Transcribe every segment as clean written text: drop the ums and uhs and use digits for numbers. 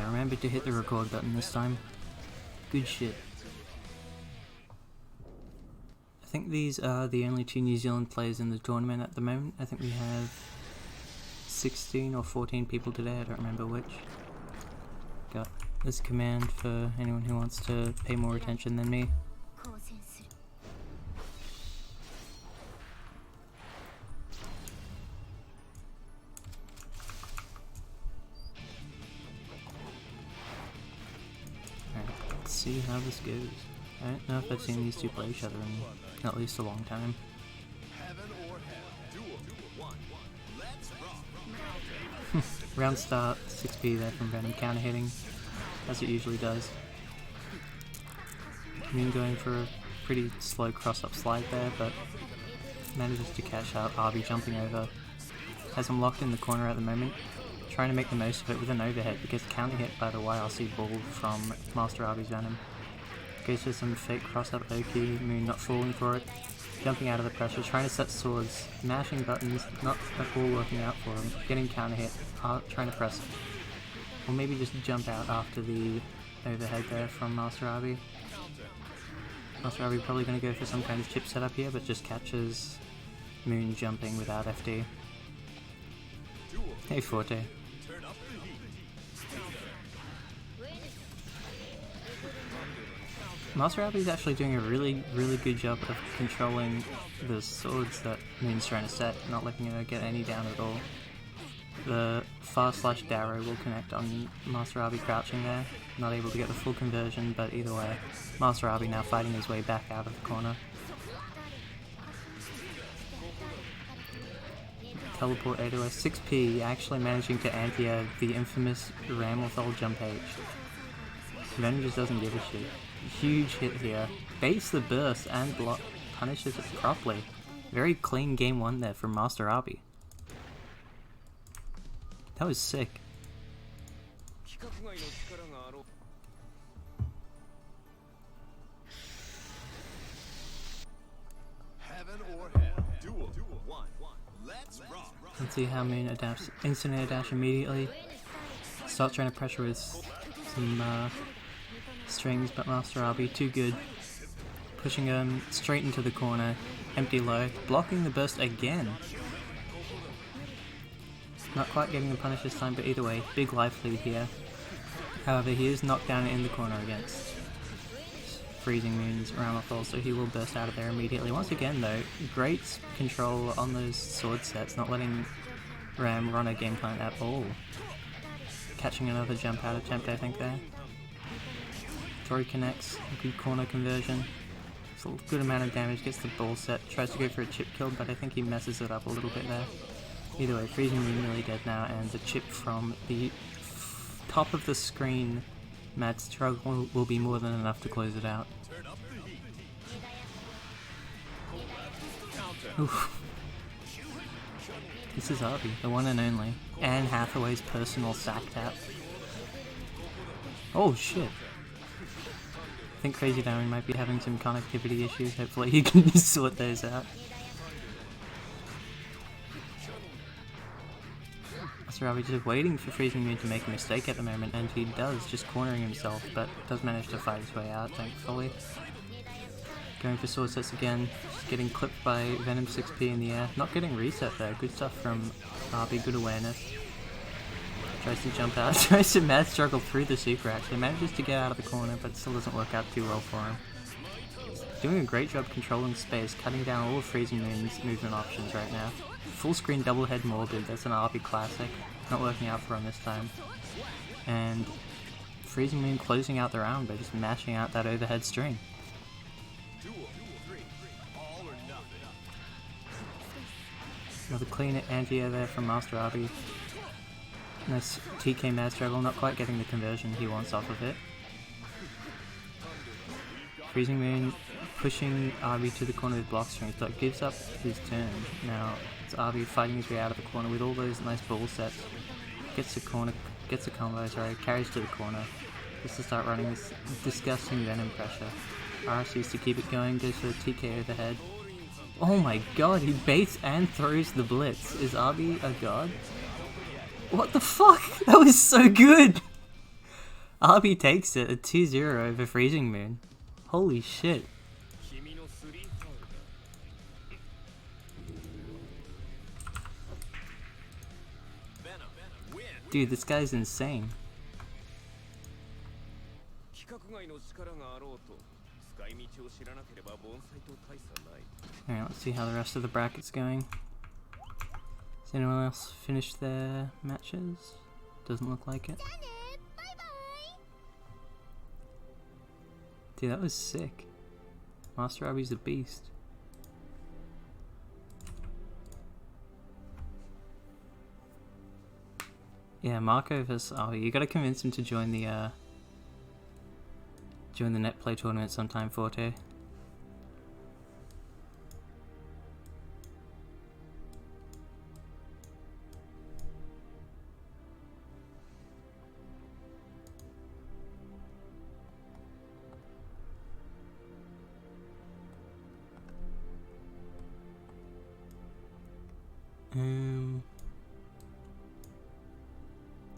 remembered to hit the record button this time. Good shit. I think these are the only two New Zealand players in the tournament at the moment. I think we have 16 or 14 people today, I don't remember which. Got this command for anyone who wants to pay more attention than me. Let's see how this goes. I don't know if I've seen these two play each other in at least a long time. Round start, 6p there from Venom, counter hitting, as it usually does. Moon going for a pretty slow cross-up slide there, but manages to catch out RB jumping over. Has him locked in the corner at the moment, trying to make the most of it with an overhead, but gets counter hit by the YRC ball from Master RB's Venom. Goes for some fake cross-up Oki, Moon not falling for it, jumping out of the pressure, trying to set swords, mashing buttons, not at all working out for him, getting counter hit, trying to press it. Or maybe just jump out after the overhead there from Master RB. Master RB probably going to go for some kind of chip setup here, but just catches Moon jumping without FD. Hey Forte. Master RB is actually doing a really good job of controlling the swords that Moon's trying to set, not letting her get any down at all. The far/Darrow will connect on Master RB crouching there, not able to get the full conversion, but either way, Master RB now fighting his way back out of the corner. Teleport 8OS 6p, actually managing to anti-air the infamous Ramlethal jump H. Venom just doesn't give a shit. Huge hit here. Baits the burst and block, punishes it properly. Very clean game one there from Master RB. That was sick. Let's see how Moon adapts. Instant air dash immediately. Starts trying to pressure with some strings, but Master RB too good. Pushing him straight into the corner. Empty low. Blocking the burst again. Not quite getting the punish this time, but either way, big life lead here. However, he is knocked down in the corner against Freezing Moon's Ramlethal, so he will burst out of there immediately. Once again though, great control on those sword sets, not letting Ram run a game plan at all. Catching another jump out attempt, I think, there. Tori connects, good corner conversion. It's a good amount of damage, gets the ball set, tries to go for a chip kill, but I think he messes it up a little bit there. Either way, Freezing Moon nearly dead now, and the chip from the top of the screen Mad Struggle will be more than enough to close it out. Oof. This is RB, the one and only. Anne Hathaway's personal sack tap. Oh shit. I think Crazy Darren might be having some connectivity issues, hopefully he can sort those out. Master RB just waiting for Freezing Moon to make a mistake at the moment, and he does, just cornering himself, but does manage to fight his way out, thankfully. Going for sword sets again, just getting clipped by Venom 6p in the air. Not getting reset though, good stuff from RB, good awareness. Tries to jump out, tries to mad struggle through the super actually, manages to get out of the corner, but still doesn't work out too well for him. Doing a great job controlling space, cutting down all of Freezing Moon's movement options right now. Full screen double head Morbid, that's an RB classic, not working out for him this time. And Freezing Moon closing out the round by just mashing out that overhead string. Another clean anti-air there from Master RB. Nice TK Mad Struggle, not quite getting the conversion he wants off of it. Freezing Moon pushing RB to the corner with block strings, but gives up his turn. Now it's RB fighting his way out of the corner with all those nice ball sets. Gets the combo, carries to the corner. Just to start running this disgusting Venom pressure. RSUs to keep it going, goes for the TK overhead. Oh my god, he baits and throws the blitz. Is RB a god? What the fuck? That was so good! Arby takes it, a 2-0 over Freezing Moon. Holy shit. Dude, this guy's insane. Alright, let's see how the rest of the bracket's going. Has anyone else finished their matches? Doesn't look like it. Dude, that was sick. Master Arby's a beast. Yeah, Marco versus Arby. You gotta convince him to join the Netplay tournament sometime, Forte.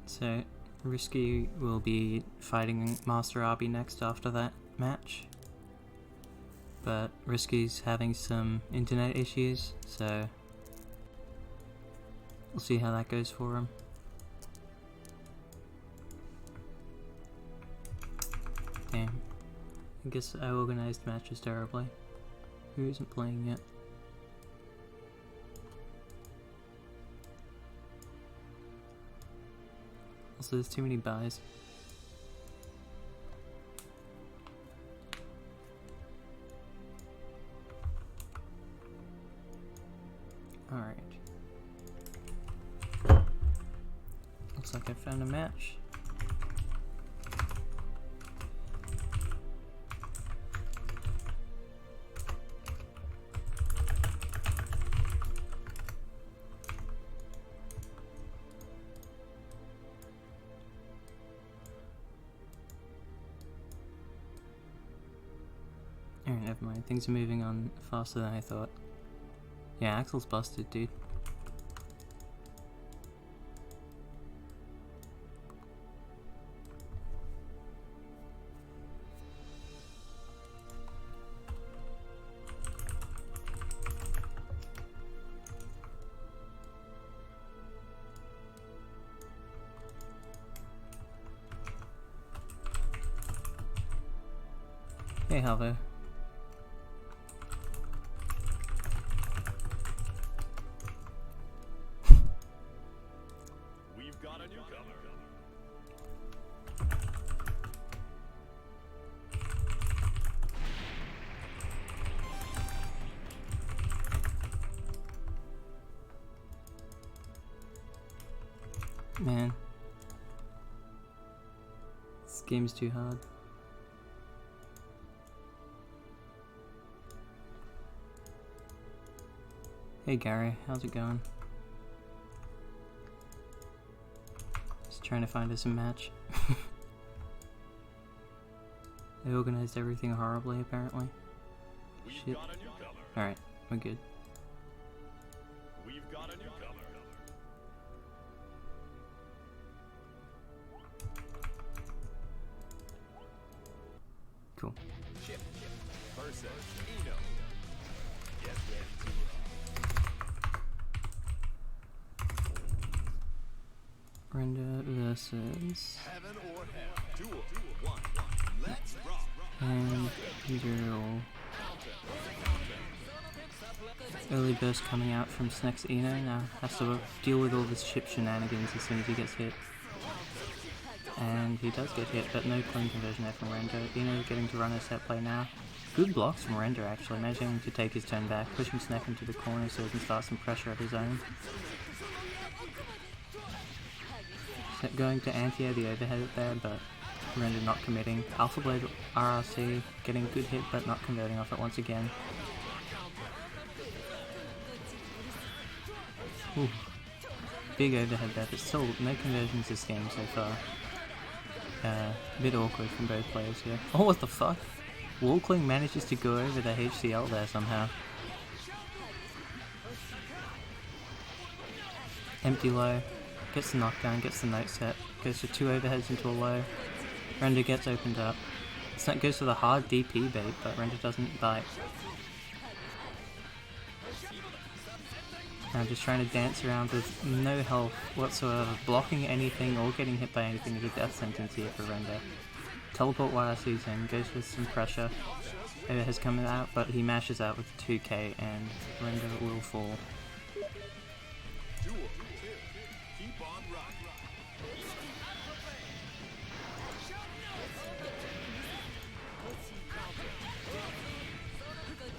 So, Risky will be fighting Master Arby next after that match. But Risky's having some internet issues, so we'll see how that goes for him. Damn. I guess I organized matches terribly. Who isn't playing yet? Also, there's too many buys. Alright. Looks like I found a match. Alright, never mind. Things are moving on faster than I thought. Yeah, Axel's busted, dude. Hey, Halvo. Man, this game's too hard. Hey Gary, how's it going? Just trying to find us a match. They organized everything horribly, apparently. Shit. Alright, we're good. We've got a newcomer. Cool. Chip versus Eno. Get ready to Render versus heaven or hell. Duel 1. Let's rock. and Zero. Early burst coming out from Snex Eno. Now has to deal with all this chip shenanigans as soon as he gets hit. And he does get hit, but no clean conversion there from Render. Eno getting to run a set play now. Good blocks from Render actually, managing to take his turn back, pushing Sneck into the corner so he can start some pressure of his own. Going to anti-air the overhead there, but Render not committing. Alpha Blade RRC getting a good hit, but not converting off it once again. Ooh. Big overhead there, but still no conversions this game so far. A bit awkward from both players here. Oh, what the fuck? Walkling manages to go over the HCL there somehow. Empty low. Gets the knockdown, gets the note set. Goes for 2 overheads into a low. Render gets opened up. Snek goes for the hard DP bait, but Render doesn't bite. Now just trying to dance around with no health whatsoever, blocking anything or getting hit by anything is a death sentence here for Render. Teleport YRC's in, goes for some pressure. Eva has come out, but he mashes out with 2k and Render will fall. Keep on rocking.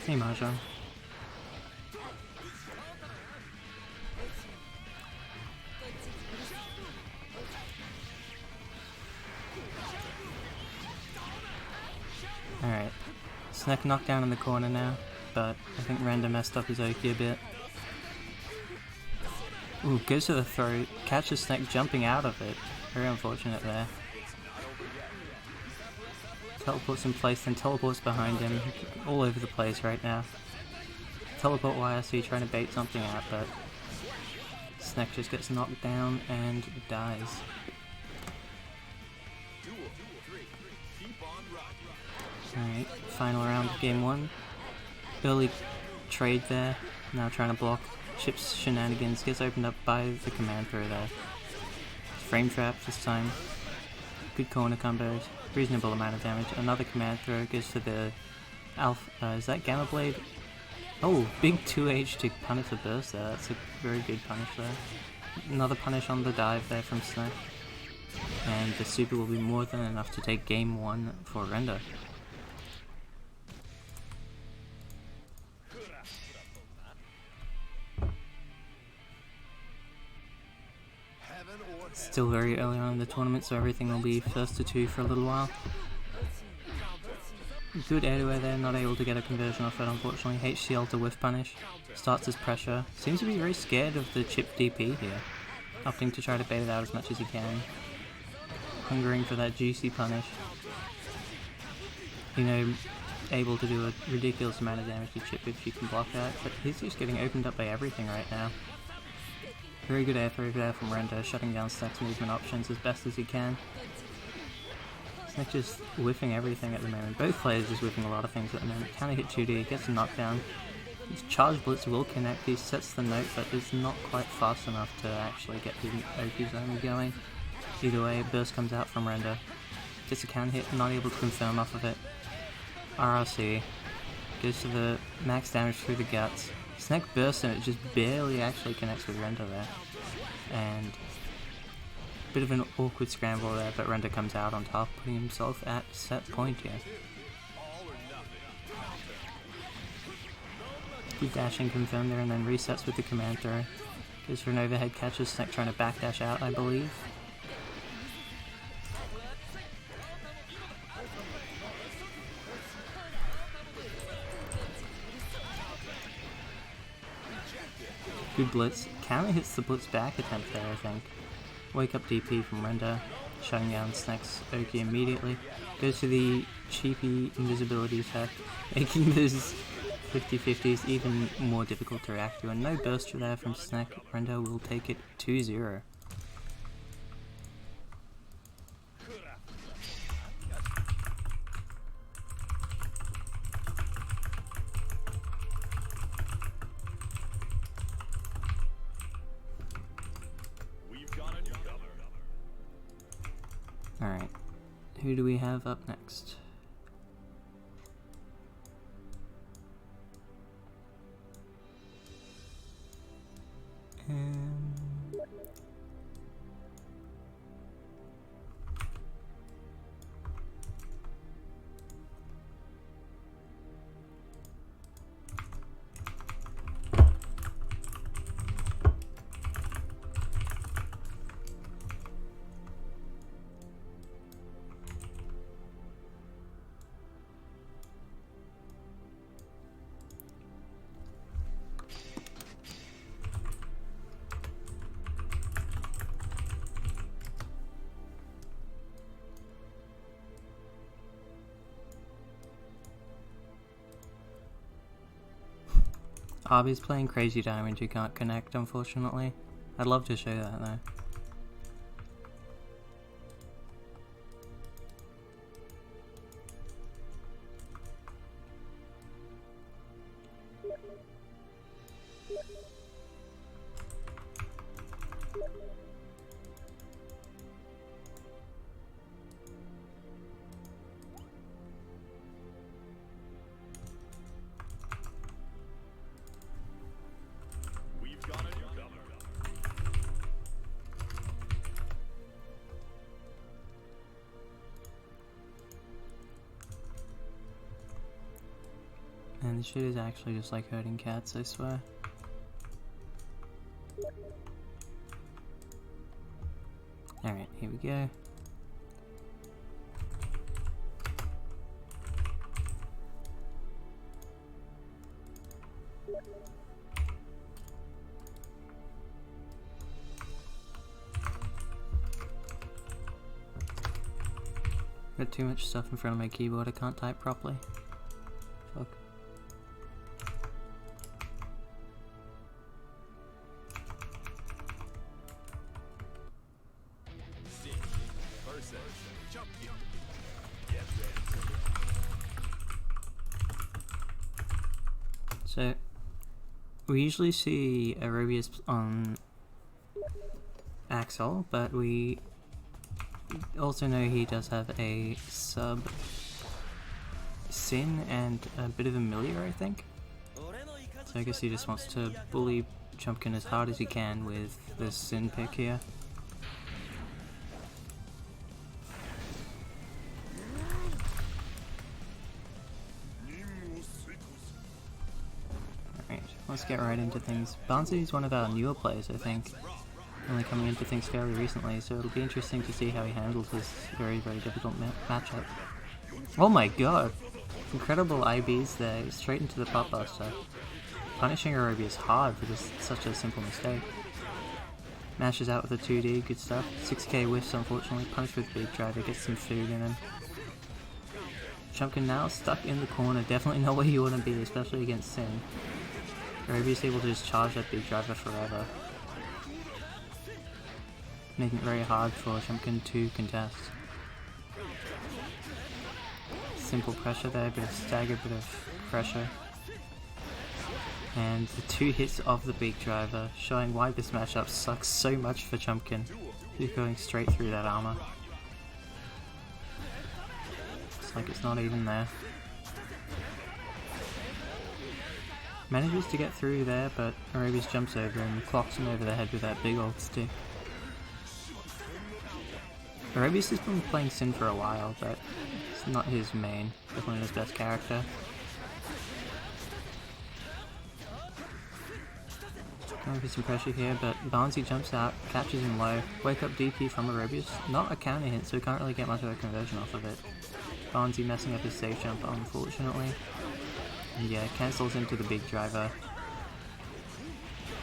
Hey Mahjong. Alright, Snek knocked down in the corner now, but I think Render messed up his Oki a bit. Ooh, goes to the throw, catches Snek jumping out of it. Very unfortunate there. Teleports in place, then teleports behind him. All over the place right now. Teleport YRC trying to bait something out, but Snek just gets knocked down and dies. Alright, final round of game 1. Early trade there, now trying to block Chip's shenanigans, gets opened up by the command throw there. Frame trap this time. Good corner combos, reasonable amount of damage. Another command throw goes for the Alpha, is that Gamma Blade? Oh, big 2H to punish the burst there, that's a very good punish there. Another punish on the dive there from Snek. And the super will be more than enough to take game 1 for Render. Still very early on in the tournament, so everything will be first to 2 for a little while. Good air-to-air there, not able to get a conversion off it unfortunately. HCL to whiff punish, starts his pressure. Seems to be very scared of the chip DP here, opting to try to bait it out as much as he can. Hungering for that juicy punish. You know, able to do a ridiculous amount of damage to chip if you can block that, but he's just getting opened up by everything right now. Very good air throw there from Render, shutting down Snek's movement options as best as he can. Snek just whiffing everything at the moment. Both players just whiffing a lot of things at the moment. Can hit 2D, gets a knockdown. His charge blitz will connect, he sets the note, but it's not quite fast enough to actually get the Oki zone going. Either way, burst comes out from Render. Gets a can hit, not able to confirm off of it. RRC goes to the max damage through the guts. Snek bursts and it just barely actually connects with Render there. And a bit of an awkward scramble there, but Render comes out on top, putting himself at set point here. Good dashing confirmed there and then resets with the command throw. Goes for an overhead catch, Snek trying to backdash out, I believe. Good blitz. Counter hits the blitz back attempt there, I think. Wake up DP from Render, shutting down Snek's Oki immediately. Goes to the cheapy invisibility effect, making those 50-50s even more difficult to react to. And no burst there from Snek. Render will take it 2-0. Alright, who do we have up next? Hobby's playing Crazy Diamond, you can't connect unfortunately. I'd love to show that though. And this shit is actually just like herding cats, I swear. Alright, here we go. Got too much stuff in front of my keyboard, I can't type properly. Fuck. So, we usually see Aerobius on Axel, but we also know he does have a sub Sin and a bit of Amelia, I think. So I guess he just wants to bully Chumpkin as hard as he can with this Sin pick here. Alright, let's get right into things. Barnsley is one of our newer players, I think. Only coming into things fairly recently, so it'll be interesting to see how he handles this very, very difficult matchup. Oh my god! Incredible IBs there, straight into the pop buster. Punishing Aerobius hard for just such a simple mistake. Mashes out with a 2D, good stuff. 6k whiffs unfortunately, punished with big driver, gets some food in him. Chumpkin now stuck in the corner, definitely not where you want to be, especially against Sin. Aerobius able to just charge that big driver forever, making it very hard for Chumpkin to contest. Simple pressure there, bit of stagger, bit of pressure. And the 2 hits of the big driver, showing why this matchup sucks so much for Chumpkin. He's going straight through that armor. It's like it's not even there. Manages to get through there, but Aerobius jumps over and clocks him over the head with that big old stick. Aerobius has been playing Sin for a while, but it's not his main, definitely his best character. Going for some pressure here, but Barnsley jumps out, catches him low. Wake up DP from Aerobius, not a counter hit, so he can't really get much of a conversion off of it. Barnsley messing up his safe jump, unfortunately. And yeah, cancels into the big driver.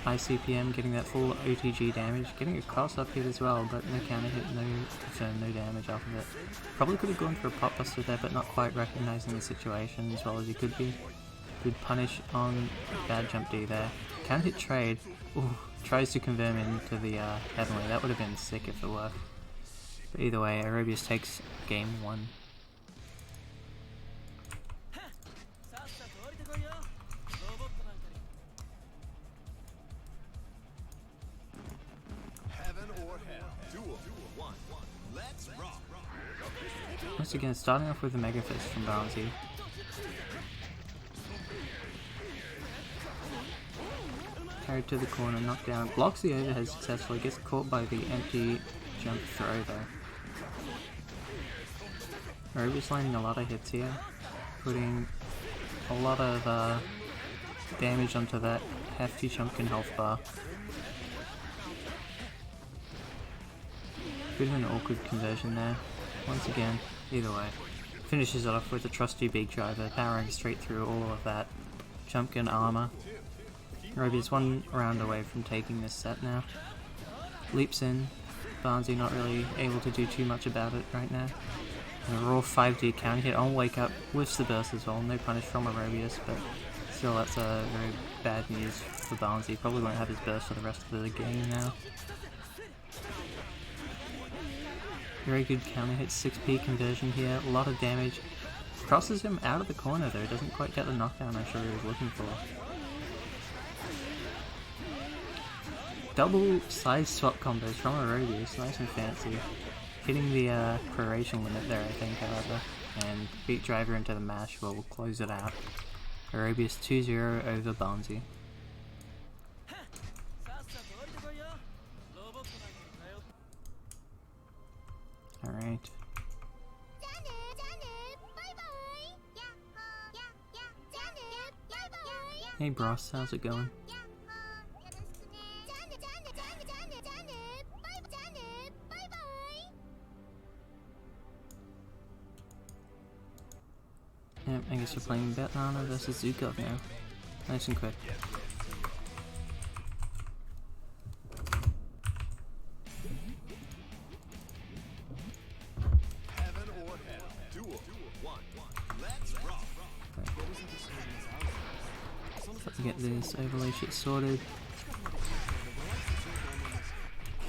High CPM, getting that full OTG damage, getting a cross up hit as well, but no counter hit, no confirm, no damage off of it. Probably could have gone for a pop buster there, but not quite recognizing the situation as well as he could be. Good punish on bad jump D there. Counter hit trade. Ooh, tries to convert into the heavenly. That would have been sick if it worked. But either way, Aerobius takes game 1. Once again, starting off with a Mega Fist from Barnsley. Carried to the corner, knocked down, blocks the overhead successfully, gets caught by the empty jump throw there. Aerobius landing a lot of hits here, putting a lot of damage onto that hefty Chumpkin health bar. Bit of an awkward conversion there. Once again, either way. Finishes it off with a trusty big driver, powering straight through all of that Chumpkin armor. Aerobius 1 round away from taking this set now. Leaps in. Barnsley not really able to do too much about it right now. And a raw 5D counter hit on wake up, whiffs the burst as well. No punish from Aerobius, but still that's very bad news for Barnsley. Probably won't have his burst for the rest of the game now. Very good counter hit, 6p conversion here, a lot of damage. Crosses him out of the corner though, doesn't quite get the knockdown I'm sure he was looking for. Double side swap combos from Aerobius, nice and fancy. Hitting the creation limit there I think, however, and beat driver into the mash will close it out. Aerobius 2-0 over Barnsley. Alright. Hey Bros, how's it going? Yep, I guess we're playing Batnana versus Zukov now. Nice and quick. Heaven or hell. Duel. One. Let's rock. Let's get this overlay shit sorted.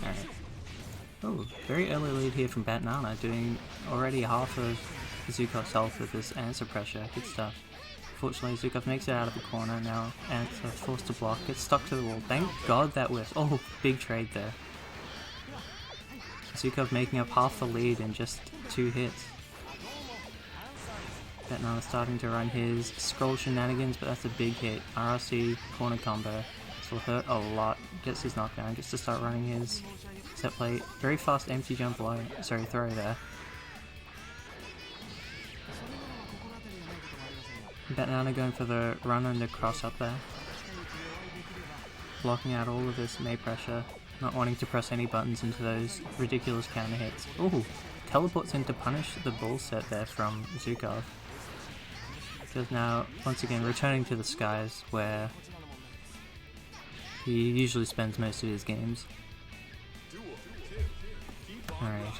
Alright. Oh, very early lead here from Batnana, doing already half of Zukov's health with this answer pressure. Good stuff. Fortunately, Zukov makes it out of the corner now. Answer forced to block, gets stuck to the wall. Thank God that whiff. Oh, big trade there. Zukov making up half the lead in just 2 hits. Batnana starting to run his scroll shenanigans, but that's a big hit. RRC corner combo. This will hurt a lot. Gets his knockdown, gets to start running his set play. Very fast empty jump low. Sorry, throw there. Batnana going for the run and the cross up there. Blocking out all of this May pressure. Not wanting to press any buttons into those ridiculous counter hits. Ooh, teleports in to punish the bull set there from Zukov. Because now, once again, returning to the skies where he usually spends most of his games. Alright,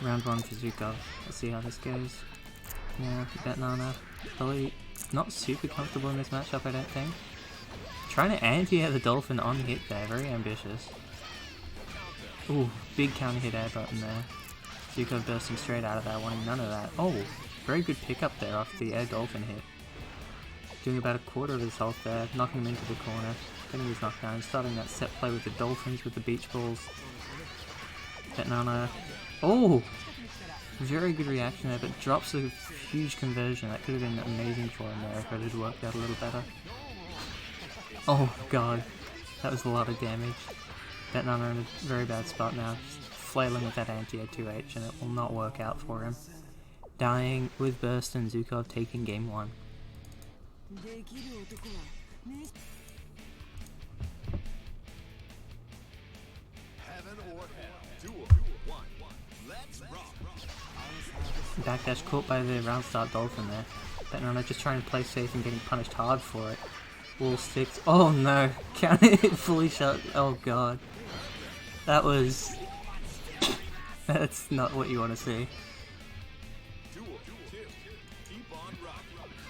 round 1 for Zukov. Let's see how this goes. Yeah, Batnana probably not super comfortable in this matchup, I don't think. Trying to anti-air the Dolphin on hit there, very ambitious. Ooh, big counter hit air button there. Zukov bursting straight out of that, wanting none of that. Oh, very good pickup there off the air Dolphin hit. Doing about a quarter of his health there, knocking him into the corner, getting his knockdown, starting that set play with the Dolphins with the beach balls. Batnana. Oh! Very good reaction there, but drops a huge conversion. That could have been amazing for him there if it had worked out a little better. Oh god, that was a lot of damage. Batnana in a very bad spot now, just flailing with that anti-air 2H, and it will not work out for him. Dying with burst and Zukov taking game 1. Heaven or hell. Duel. One. Let's rock. Backdash caught by the round start Dolphin there. Batnana just trying to play safe and getting punished hard for it. Wall sticks. Oh no! Counter hit fully shut. Oh god. That was... That's not what you want to see.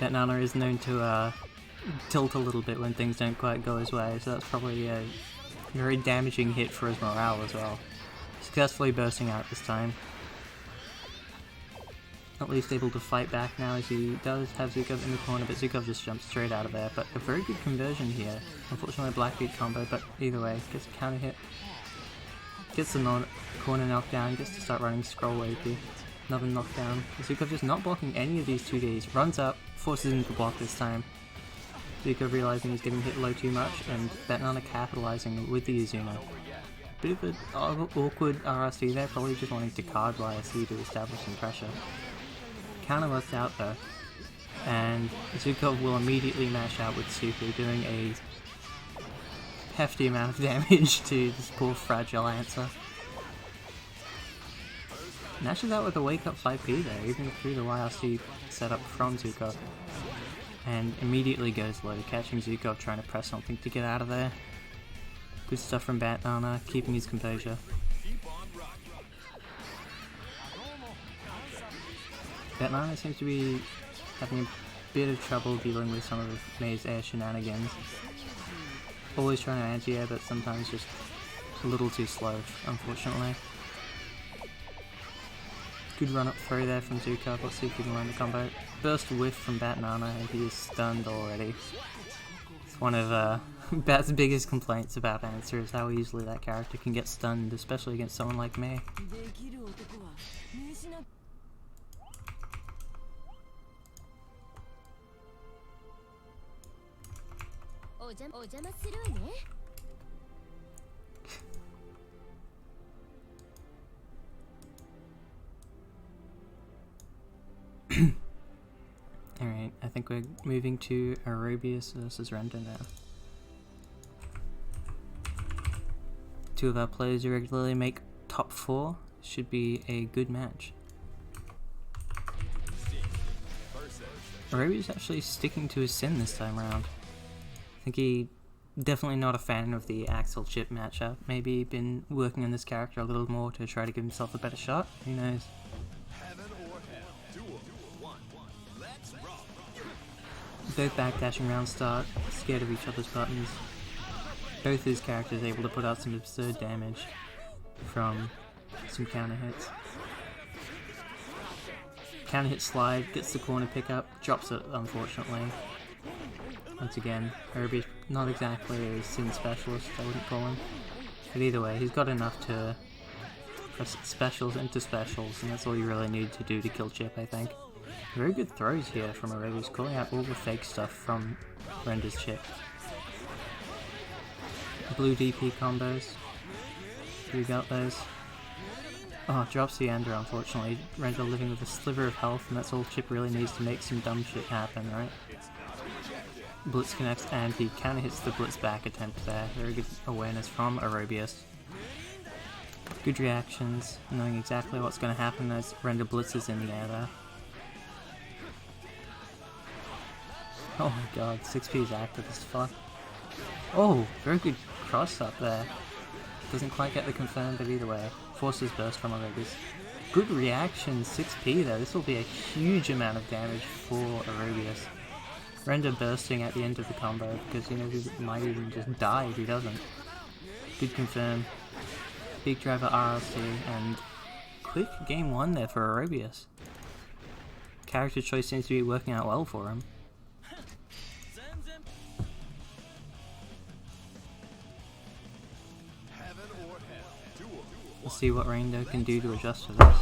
Batnana is known to tilt a little bit when things don't quite go his way, so that's probably a very damaging hit for his morale as well. Successfully bursting out this time. At least able to fight back now as he does have Zukov in the corner, but Zukov just jumps straight out of there. But a very good conversion here. Unfortunately a Blackbeat combo, but either way, gets a counter hit. Gets the corner knockdown, gets to start running scroll wavy. Another knockdown. Zukov just not blocking any of these 2Ds. Runs up, forces him to block this time. Zukov realizing he's getting hit low too much, and Batnana capitalizing with the Izuna. Bit of an awkward RRC there, probably just wanting to card YSC to establish some pressure. Counter worked out though, and Zukov will immediately mash out with Super, doing a hefty amount of damage to this poor fragile answer. Mashes out with a wake up 5p there, even through the YRC setup from Zukov, and immediately goes low, catching Zukov trying to press something to get out of there. Good stuff from Batnana, keeping his composure. Batnana seems to be having a bit of trouble dealing with some of May's air shenanigans. Always trying to anti-air, but sometimes just a little too slow, unfortunately. Good run up throw there from Zukov. Let's see if we can learn the combo. Burst whiff from Batnana, and he is stunned already. It's one of Bat's biggest complaints about Answer is how easily that character can get stunned, especially against someone like me. Alright, I think think we're moving to Aerobius versus Render now. Two of our players who regularly make top 4. Should be a good match. Aerobius actually sticking to his sin this time around. I think he definitely not a fan of the Axel Chip matchup. Maybe been working on this character a little more to try to give himself a better shot. Who knows? Both backdashing round start, scared of each other's buttons. Both his characters able to put out some absurd damage from some counter hits. Counter hit slide, gets the corner pickup, drops it unfortunately. Once again, Aerobius not exactly a sin specialist, I wouldn't call him. But either way, he's got enough to press specials into specials, and that's all you really need to do to kill Chip, I think. Very good throws here from Aerobius, calling out all the fake stuff from Render's Chip. Blue DP combos. We got those. Oh, drops the ender unfortunately. Render living with a sliver of health, and that's all Chip really needs to make some dumb shit happen, right? Blitz connects, and he counter hits the Blitz back attempt there. Very good awareness from Aerobius. Good reactions, knowing exactly what's going to happen as Render blitzes in the air there. Oh my god, 6P is active as fuck. Oh, very good cross up there. Doesn't quite get the confirm, but either way. Forces burst from Aerobius. Good reaction, 6P though. This will be a huge amount of damage for Aerobius. Render bursting at the end of the combo, because you know he might even just die if he doesn't. Good confirm. Big driver RLC, and quick game 1 there for Aerobius. Character choice seems to be working out well for him. We'll see what Render can do to adjust to this.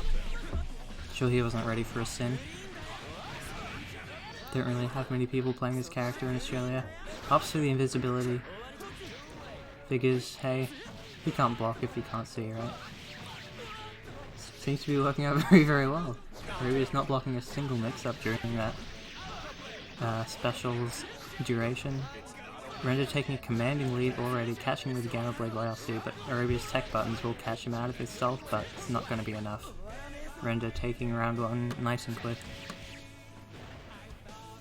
Sure he wasn't ready for a sin. Don't really have many people playing this character in Australia. Ups for the invisibility. Figures, hey, he can't block if he can't see, right? Seems to be working out very, very well. Aerobius not blocking a single mix-up during that specials duration. Render taking a commanding lead already, catching with the Gamma Blade YLC, but Aerobius tech buttons will catch him out of his stealth, but it's not going to be enough. Render taking round 1 nice and quick.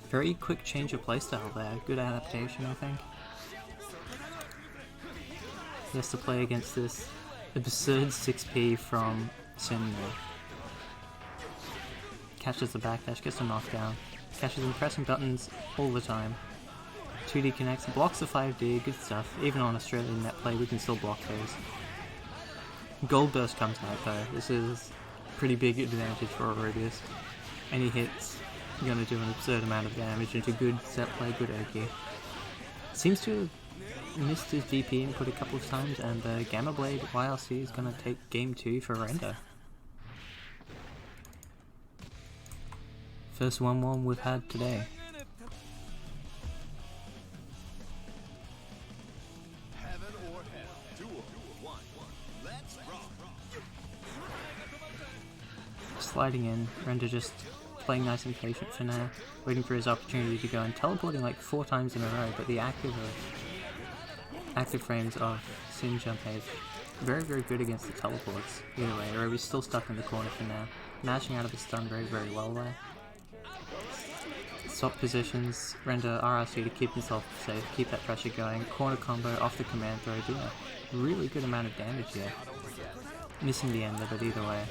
Very quick change of playstyle there, good adaptation I think. He has to play against this absurd 6P from Sin there. Catches the backdash, gets a knockdown. Catches him pressing buttons all the time. 2D connects, blocks the 5D, good stuff. Even on Australian Netplay we can still block those. Gold Burst comes out though. This is pretty big advantage for Aerobius. Any hits, you're going to do an absurd amount of damage into good set play, good Oki. Seems to have missed his DP input a couple of times, and the Gamma Blade YLC is going to take game 2 for Render. First 1-1 we've had today. Sliding in, Render just playing nice and patient for now, waiting for his opportunity to go and teleporting like 4 times in a row, but the active frames of Sin Jump Edge, very, very good against the teleports. Either way, Aerobius still stuck in the corner for now, mashing out of his stun very, very well there. Swap positions, Render RRC to keep himself safe, keep that pressure going, corner combo off the command throw, do a really good amount of damage here. Missing the ender, but either way.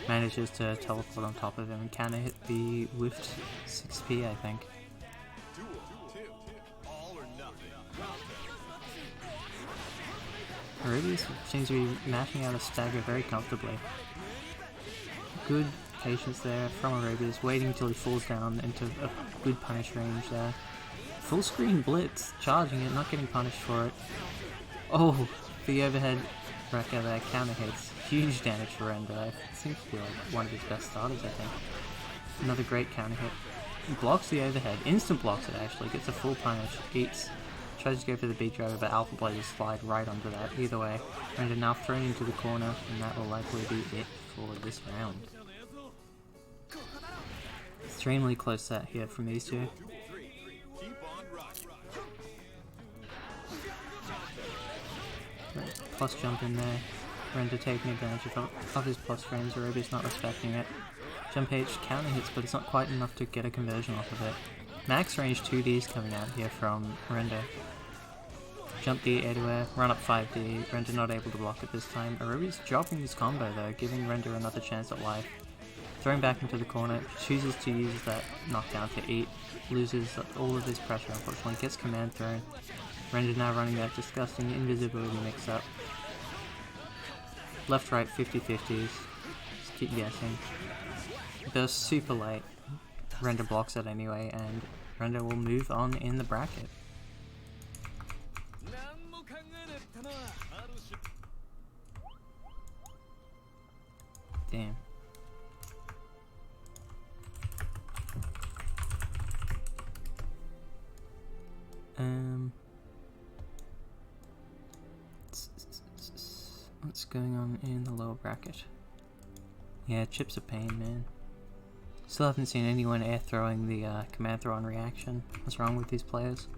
Manages to teleport on top of him and counter hit the whiffed 6P I think. Aerobius seems to be mashing out a stagger very comfortably. Good patience there from Aerobius, waiting until he falls down into a good punish range there. Full screen blitz, charging it, not getting punished for it. Oh, the overhead wrecker there, counter hits. Huge damage for Render. Seems to be like one of his best starters I think. Another great counter hit. Blocks the overhead, instant blocks it actually, gets a full punish, eats. Tries to go for the beat driver, but Alpha Blade will slide right onto that. Either way, Render now thrown into the corner, and that will likely be it for this round. Extremely close set here from these two. Keep on rocking. Plus jump in there. Render taking advantage of his plus frames. Aerobius not respecting it. Jump H counter hits, but it's not quite enough to get a conversion off of it. Max range 2Ds coming out here from Render. Jump D, air to air, run up 5D. Render not able to block it this time. Aerobius dropping this combo though, giving Render another chance at life. Throwing back into the corner, chooses to use that knockdown to eat. Loses all of his pressure, unfortunately. Gets command thrown. Render now running that disgusting invisibility mix-up. Left-right 50-50s. Just keep guessing. Burst super late. Render blocks it anyway, and Render will move on in the bracket. Damn. What's going on in the lower bracket? Yeah, chips are pain, man. Still haven't seen anyone air throwing the command throw on reaction. What's wrong with these players?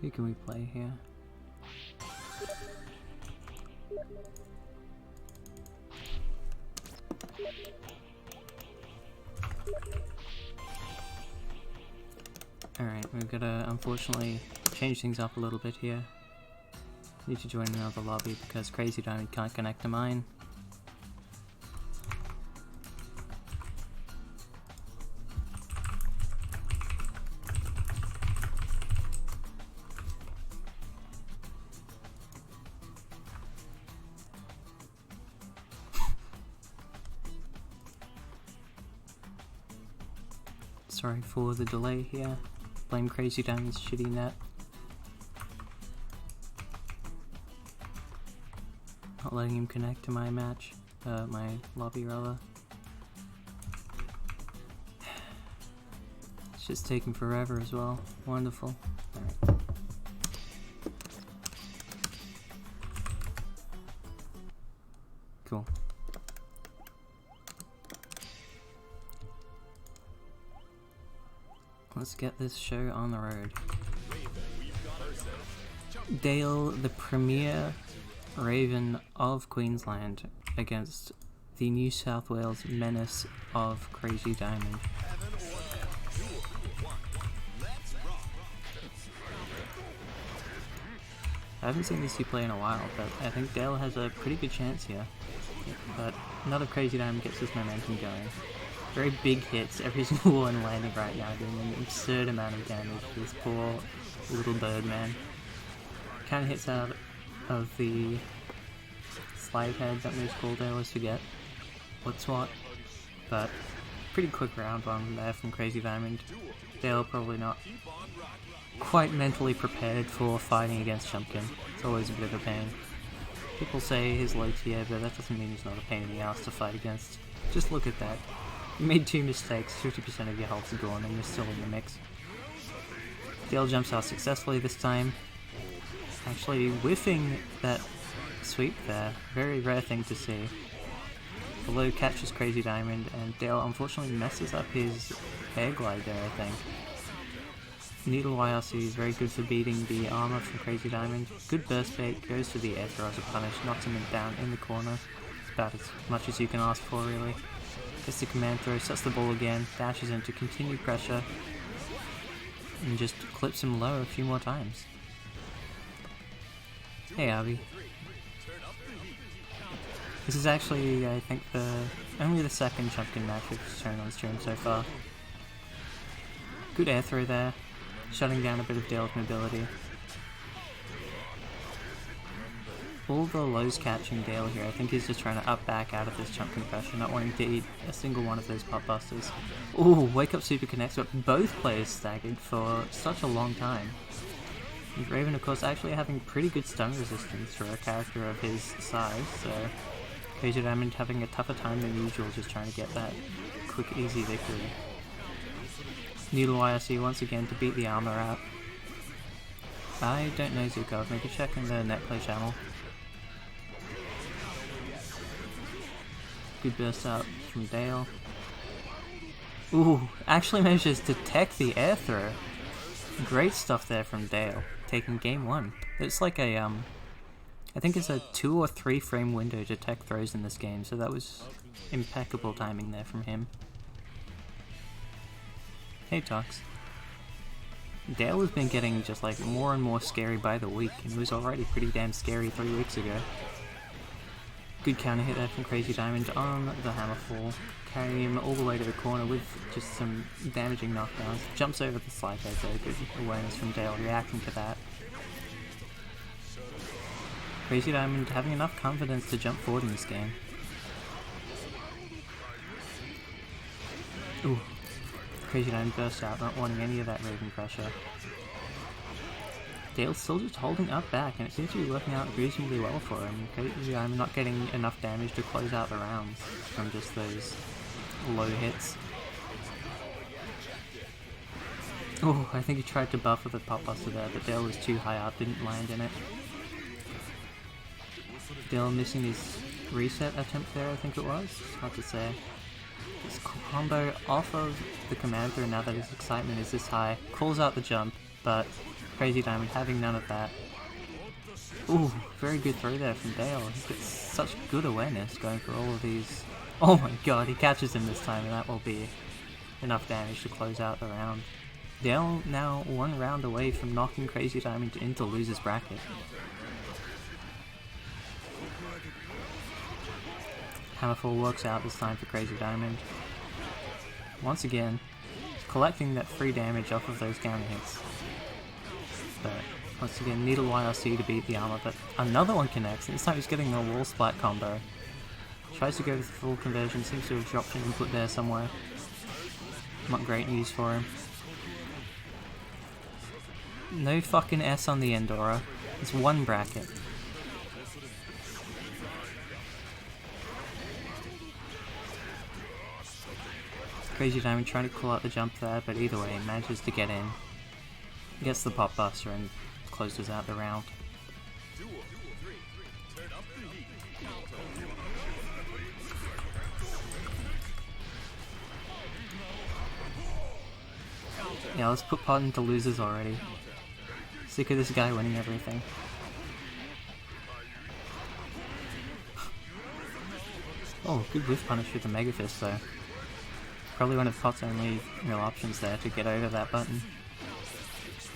Who can we play here? Alright, we've got to unfortunately change things up a little bit here. Need to join another lobby because Crazy Diamond can't connect to mine. Sorry for the delay here. Blame Crazy Diamond's shitty net. Not letting him connect to my match. My lobby rather. It's just taking forever as well. Wonderful. Alright. Cool. Let's get this show on the road. Dale, the premier Raven of Queensland, against the New South Wales menace of Crazy Diamond. I haven't seen these two play in a while, but I think Dale has a pretty good chance here. But not if Crazy Diamond gets this momentum going. Very big hits, every single one landing right now, doing an absurd amount of damage to this poor little bird man. Kind of hits out of the slide head that moves called, I always forget what's what. But pretty quick round one there from Crazy Diamond. Dale probably not quite mentally prepared for fighting against Chumpkin. It's always a bit of a pain. People say he's low tier, but that doesn't mean he's not a pain in the ass to fight against. Just look at that. You made 2 mistakes, 50% of your health's gone, and you're still in the mix. Dale jumps out successfully this time. Actually whiffing that sweep there. Very rare thing to see. Below catches Crazy Diamond, and Dale unfortunately messes up his air glide there, I think. Needle YRC is very good for beating the armor from Crazy Diamond. Good burst bait, goes to the air throw as a punish, knocks him down in the corner. It's about as much as you can ask for, really. Gets the command throw, sets the ball again, dashes in to continue pressure, and just clips him low a few more times. Hey Abby. This is actually, I think, only the second Chumpkin match we've shown on stream so far. Good air throw there, shutting down a bit of Dale's mobility. All the lows catching Dale here, I think he's just trying to up back out of this Chumpkin pressure, not wanting to eat a single one of those pop busters. Ooh, wake up super connects, but both players staggered for such a long time. And Raven, of course, actually having pretty good stun resistance for a character of his size, so Crazy Diamond having a tougher time than usual just trying to get that quick, easy victory. Needle YRC once again to beat the armor out. I don't know Zukov, maybe check in the Netplay channel. Good burst out from Dale. Ooh, actually manages to tech the air throw. Great stuff there from Dale, taking game 1. It's like a, I think it's a 2 or 3 frame window to tech throws in this game, so that was impeccable timing there from him. Hey Tox. Dale has been getting just like more and more scary by the week, and was already pretty damn scary 3 weeks ago. Good counter hit there from Crazy Diamond on the Hammerfall, carrying him all the way to the corner with just some damaging knockdowns. Jumps over the slide head though, good awareness from Dale, reacting to that. Crazy Diamond having enough confidence to jump forward in this game. Ooh. Crazy Diamond bursts out, not wanting any of that Raven pressure. Dale's still just holding up back, and it seems to be working out reasonably well for him. Crazy Diamond not getting enough damage to close out the rounds from just those low hits. Oh, I think he tried to buff with a pop buster there, but Dale was too high up, didn't land in it. Dale missing his reset attempt there, I think it was. Hard to say. This combo off of the command throw now that his excitement is this high. Calls out the jump, but Crazy Diamond having none of that. Ooh, very good throw there from Dale. He's got such good awareness going for all of these. Oh my god, he catches him this time, and that will be enough damage to close out the round. Dale now 1 round away from knocking Crazy Diamond into loser's bracket. Hammerfall works out this time for Crazy Diamond. Once again, collecting that free damage off of those counter hits. But once again, Needle YRC to beat the armor, but another one connects, and this time he's getting a wall splat combo. Tries to go with the full conversion, seems to have dropped an input there somewhere. Not great news for him. No fucking S on the Endora. It's 1 bracket. Crazy Diamond trying to call out the jump there, but either way, manages to get in. Gets the pop buster and closes out the round. Yeah, let's put pot into losers already. Sick of this guy winning everything. Oh, good whiff punish with the Mega Fist though. Probably one of Pot's only real options there to get over that button.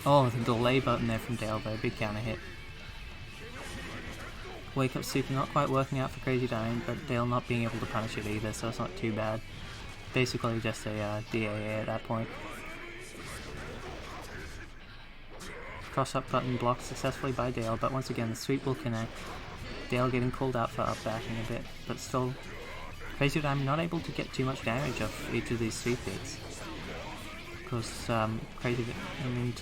Oh, the delay button there from Dale though, big counter hit. Wake up super not quite working out for Crazy Diamond, but Dale not being able to punish it either, so it's not too bad. Basically just a DAA at that point. Cross up button blocked successfully by Dale, but once again the sweep will connect. Dale getting called out for up backing a bit, but still Crazy Diamond not able to get too much damage off each of these sweep hits. Because Crazy Diamond,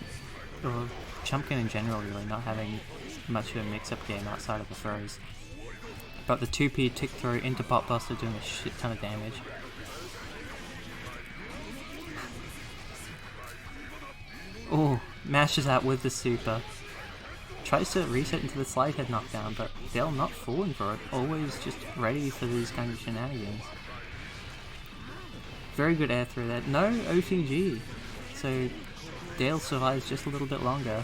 or Chumpkin in general really, not having much of a mix-up game outside of the throws. But the 2P tick throw into Pop Buster doing a shit ton of damage. Oh, mashes out with the super. Tries to reset into the slide head knockdown, but Dale not falling for it. Always just ready for these kind of shenanigans. Very good air through there. No OTG. So Dale survives just a little bit longer.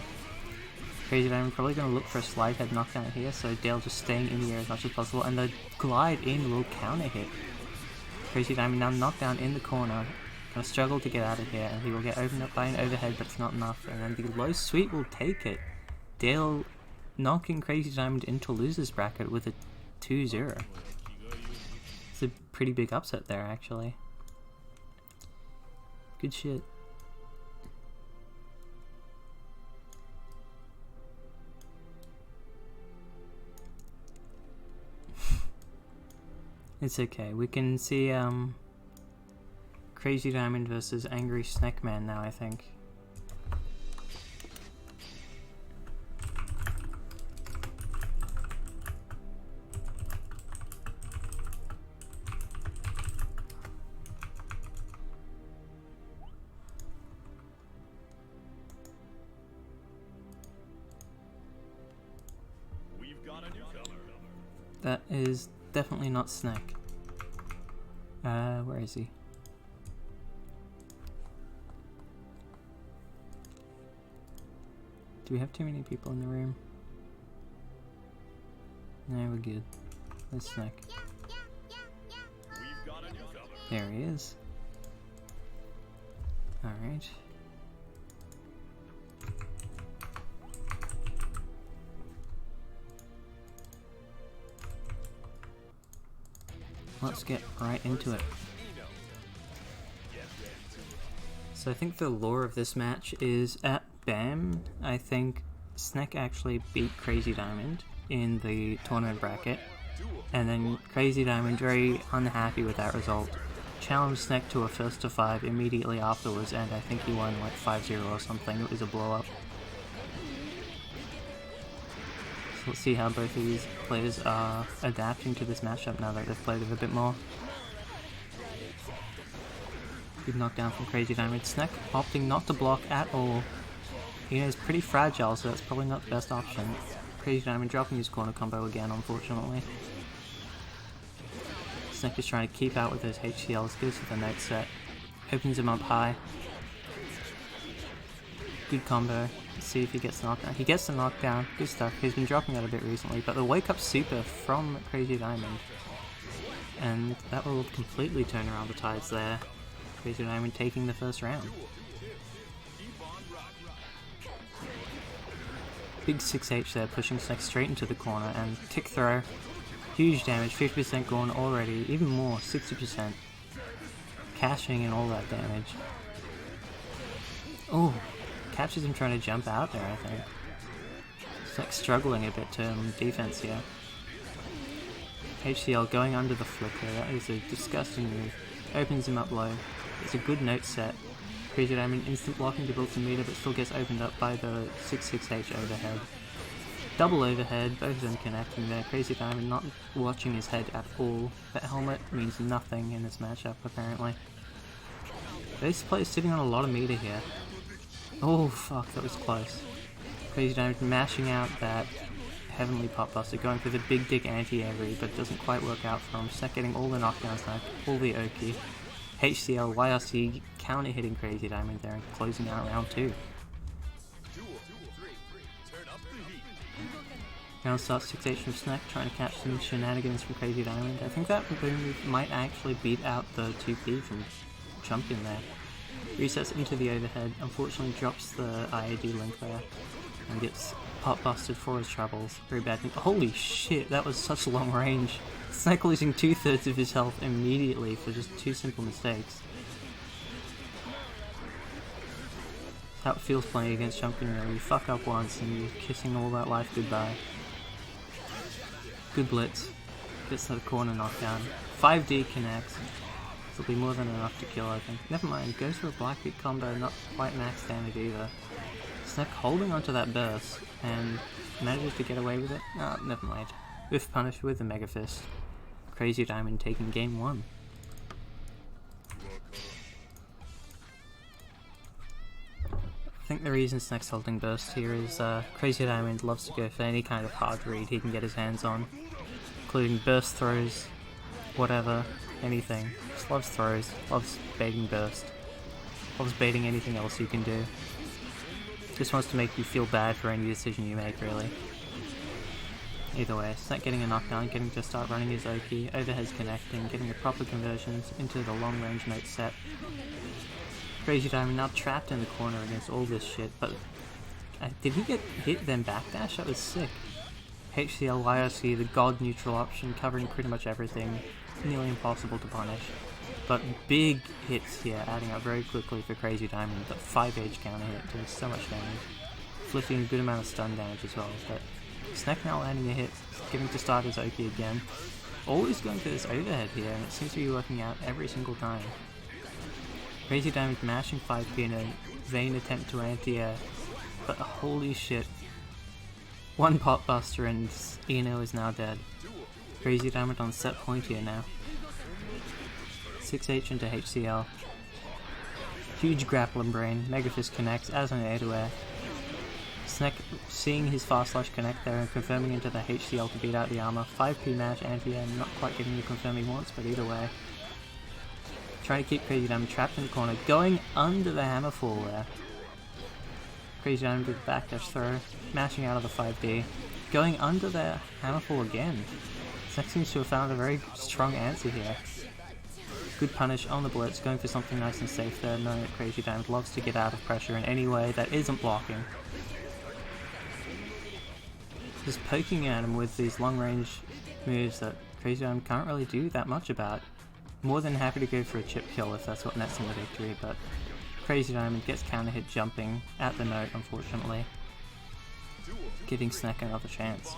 Crazy Diamond probably going to look for a slide head knockdown here, so Dale just staying in the air as much as possible, and the glide in will counter hit. Crazy Diamond now knocked down in the corner, going to struggle to get out of here, and he will get opened up by an overhead, but it's not enough, and then the low sweep will take it. Dale knocking Crazy Diamond into losers bracket with a 2-0. It's a pretty big upset there, actually. Good shit. It's okay. We can see Crazy Diamond versus Angry Snack Man now, I think. We've got a newcomer. That is definitely not Snack. Where is he? Do we have too many people in the room? No, we're good. Let's Snack. We've got a newcomer. There he is. Alright. Let's get right into it. So I think the lore of this match is at BAM, I think Snack actually beat Crazy Diamond in the tournament bracket, and then Crazy Diamond, very unhappy with that result, challenged Snack to a first to 5 immediately afterwards, and I think he won like 5-0 or something. It was a blow up. So let's see how both of these players are adapting to this matchup now that they've played it a bit more. Good knockdown from Crazy Diamond. Snack opting not to block at all. He is pretty fragile, so that's probably not the best option. Crazy Diamond dropping his corner combo again, unfortunately. Snack is trying to keep out with those HCLs, goes for the note set. Opens him up high. Good combo. Let's see if he gets the knockdown. He gets the knockdown. Good stuff. He's been dropping that a bit recently, but the wake up super from Crazy Diamond. And that will completely turn around the tides there. Crazy Diamond taking the first round. Big 6H there, pushing Snack straight into the corner, and tick throw. Huge damage, 50% gone already, even more, 60%. Cashing in all that damage. Oh, catches him trying to jump out there, I think. Snack struggling a bit to defense here. HCL going under the flicker, that is a disgusting move. Opens him up low. It's a good note set. Crazy Diamond instant blocking to build some meter, but still gets opened up by the 6-6H overhead. Double overhead, both of them connecting there. Crazy Diamond not watching his head at all. That helmet means nothing in this matchup, apparently. This player's sitting on a lot of meter here. Oh fuck, that was close. Crazy Diamond mashing out that heavenly pop buster, going for the big dick anti-air read, but it doesn't quite work out for him. Snack getting all the knockdowns back, all the Oki. HCL, YRC counter hitting Crazy Diamond there and closing out round 2. Now starts 6H from Snack, trying to catch some shenanigans from Crazy Diamond. I think that boom might actually beat out the 2P from Chumpion there. Resets into the overhead, unfortunately drops the IAD link there, and gets pop busted for his troubles. Very bad. Holy shit, that was such long range. Snack losing 2/3 of his health immediately for just 2 simple mistakes. That's how it feels playing against Chumpion, really. You fuck up once and you're kissing all that life goodbye. Good blitz. Gets to the corner knockdown. 5D connects. This will be more than enough to kill, I think. Never mind, goes for a black beat combo, not quite max damage either. Snack holding onto that burst and manages to get away with it. Ah, never mind. Whiff punish with the Mega Fist. Crazy Diamond taking game 1. I think the reason Snack's holding burst here is Crazy Diamond loves to go for any kind of hard read he can get his hands on, including burst throws, whatever, anything. Just loves throws, loves baiting burst, loves baiting anything else you can do. Just wants to make you feel bad for any decision you make, really. Either way, Snack getting a knockdown, getting to start running his OCE, overheads connecting, getting the proper conversions into the long range note set. Crazy Diamond now trapped in the corner against all this shit, but did he get hit then backdash? That was sick. HCL, YRC, the god neutral option, covering pretty much everything, nearly impossible to punish. But big hits here, adding up very quickly for Crazy Diamond, but 5H counter hit doing so much damage. Flipping a good amount of stun damage as well, but Snack now landing a hit, getting to start his OCE again. Always going for this overhead here, and it seems to be working out every single time. Crazy Diamond mashing 5P in a vain attempt to anti-air, but holy shit. One pot buster and Eno is now dead. Crazy Diamond on set point here now. 6H into HCL. Huge grappling brain, Mega Fist connects as an air to air. Snack seeing his fast slash connect there and confirming into the HCL to beat out the armor. 5P mash anti-air, not quite getting the confirm he wants, but either way. Trying to keep Crazy Diamond trapped in the corner, going under the hammer fall there. Crazy Diamond with the backdash throw, mashing out of the 5D, going under the hammerfall again. Snack seems to have found a very strong answer here. Good punish on the blitz, going for something nice and safe there, knowing that Crazy Diamond loves to get out of pressure in any way that isn't blocking. Just poking at him with these long range moves that Crazy Diamond can't really do that much about. More than happy to go for a chip kill if that's what nets him the victory, but Crazy Diamond gets counter hit jumping at the note, unfortunately, giving Snack another chance.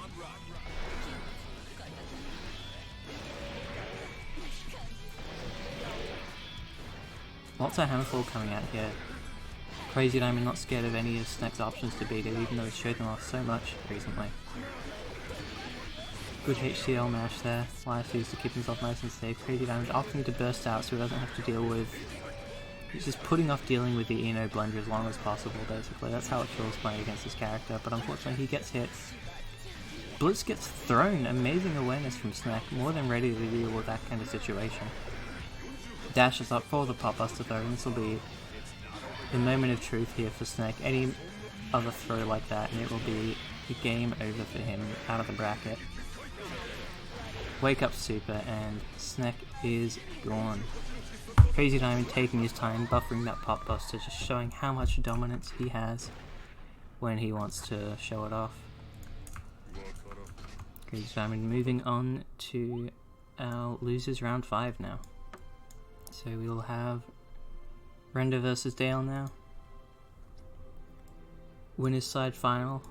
Lots of handful coming out here. Crazy Diamond not scared of any of Snack's options to beat it, even though he's showed them off so much recently. Good HCL mash there, YSUs to keep himself nice and safe. Crazy Diamond opting to burst out so he doesn't have to deal with... He's just putting off dealing with the Eno blunder as long as possible, basically. That's how it feels playing against this character, but unfortunately he gets hit. Blitz gets thrown, amazing awareness from Snack, more than ready to deal with that kind of situation. Dashes up for the pop buster though, and this will be the moment of truth here for Snack. Any other throw like that and it will be a game over for him out of the bracket. Wake up super and Snack is gone. Crazy Diamond taking his time, buffering that pop buster, just showing how much dominance he has when he wants to show it off. Crazy Diamond moving on to our losers round 5 now. So we will have Render versus Dale now. Winners side final.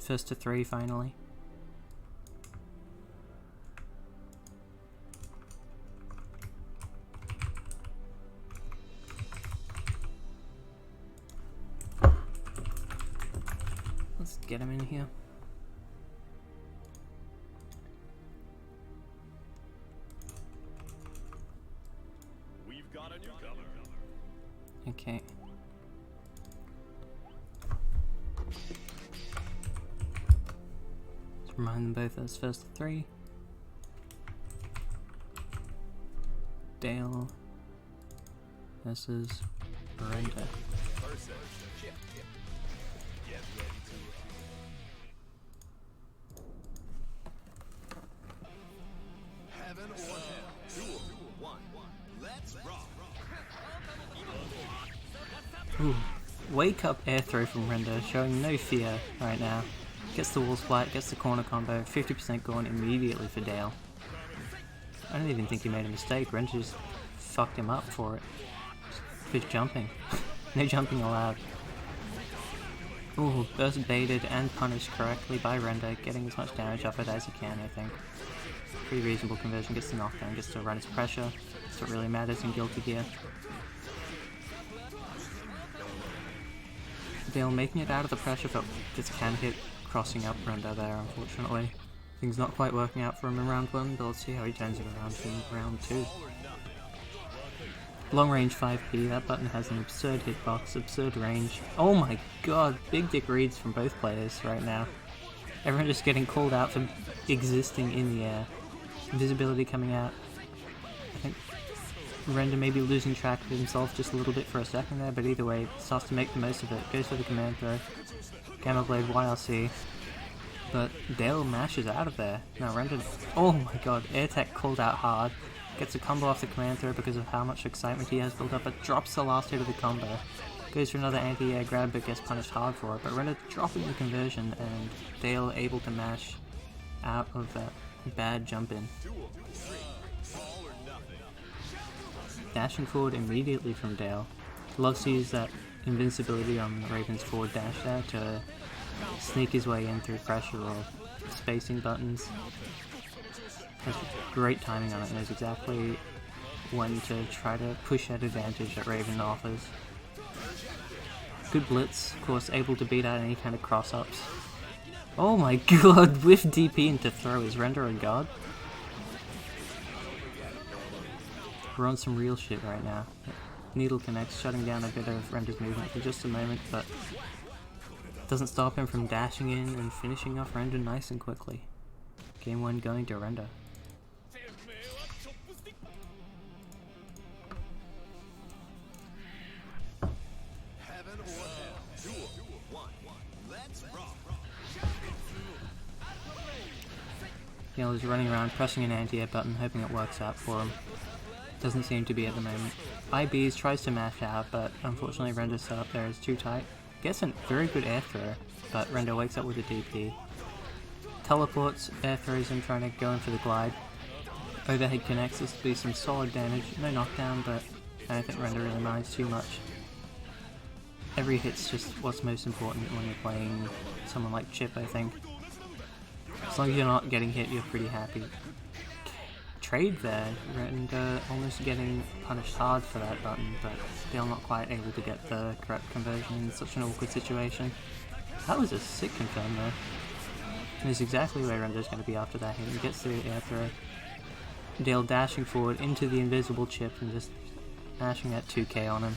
First to 3 finally. Let's get him in here. We've got a newcomer. Okay. Let's remind them both as first to 3. Dale versus Render. Heaven or hell. Duel. 1. Let's rock. Ooh. Wake up air throw from Render, showing no fear right now. Gets the wall splat, gets the corner combo, 50% gone immediately for Dale. I don't even think he made a mistake, Render just fucked him up for it. Just jumping. No jumping allowed. Ooh, burst baited and punished correctly by Render, getting as much damage off it as he can, I think. Pretty reasonable conversion, gets the knockdown, gets to run his pressure. That's what really matters in Guilty Gear. Dale making it out of the pressure, but just can hit crossing up Render there, unfortunately. Things not quite working out for him in round 1, but let's see how he turns it around in round 2. Long range 5P, that button has an absurd hitbox, absurd range. Oh my god, big dick reads from both players right now. Everyone just getting called out for existing in the air. Invisibility coming out. I think Render maybe losing track of himself just a little bit for a second there, but either way, starts to make the most of it. Goes for the command throw. Gamma Blade YRC. But Dale mashes out of there. Now Render... Oh my god, Air Tech called out hard. Gets a combo off the command throw because of how much excitement he has built up, but drops the last hit of the combo. Goes for another anti-air grab, but gets punished hard for it. But Render dropping the conversion, and Dale able to mash out of that bad jump in. Dashing forward immediately from Dale. Loves to use that invincibility on Raven's forward dash there to sneak his way in through pressure or spacing buttons. Has great timing on it, knows exactly when to try to push that advantage that Raven offers. Good blitz, of course, able to beat out any kind of cross-ups. Oh my god, with DP into throw, is Render a god? We're on some real shit right now. Needle connects, shutting down a bit of Render's movement for just a moment, but doesn't stop him from dashing in and finishing off Render nice and quickly. Game 1 going to Render. Gale is running around pressing an anti-air button, hoping it works out for him. Doesn't seem to be at the moment. IBs tries to mash out, but unfortunately Render's setup there is too tight. Gets a very good air throw, but Render wakes up with a DP. Teleports, air throws him, trying to go in for the glide. Overhead connects, this will be some solid damage. No knockdown, but I don't think Render really minds too much. Every hit's just what's most important when you're playing someone like Chip, I think. As long as you're not getting hit, you're pretty happy. Trade there, Render almost getting punished hard for that button, but still not quite able to get the correct conversion in such an awkward situation. That was a sick confirm though. And it's exactly where Render's going to be after that hit. He gets the air throw. Dale dashing forward into the invisible Chip and just mashing that 2k on him.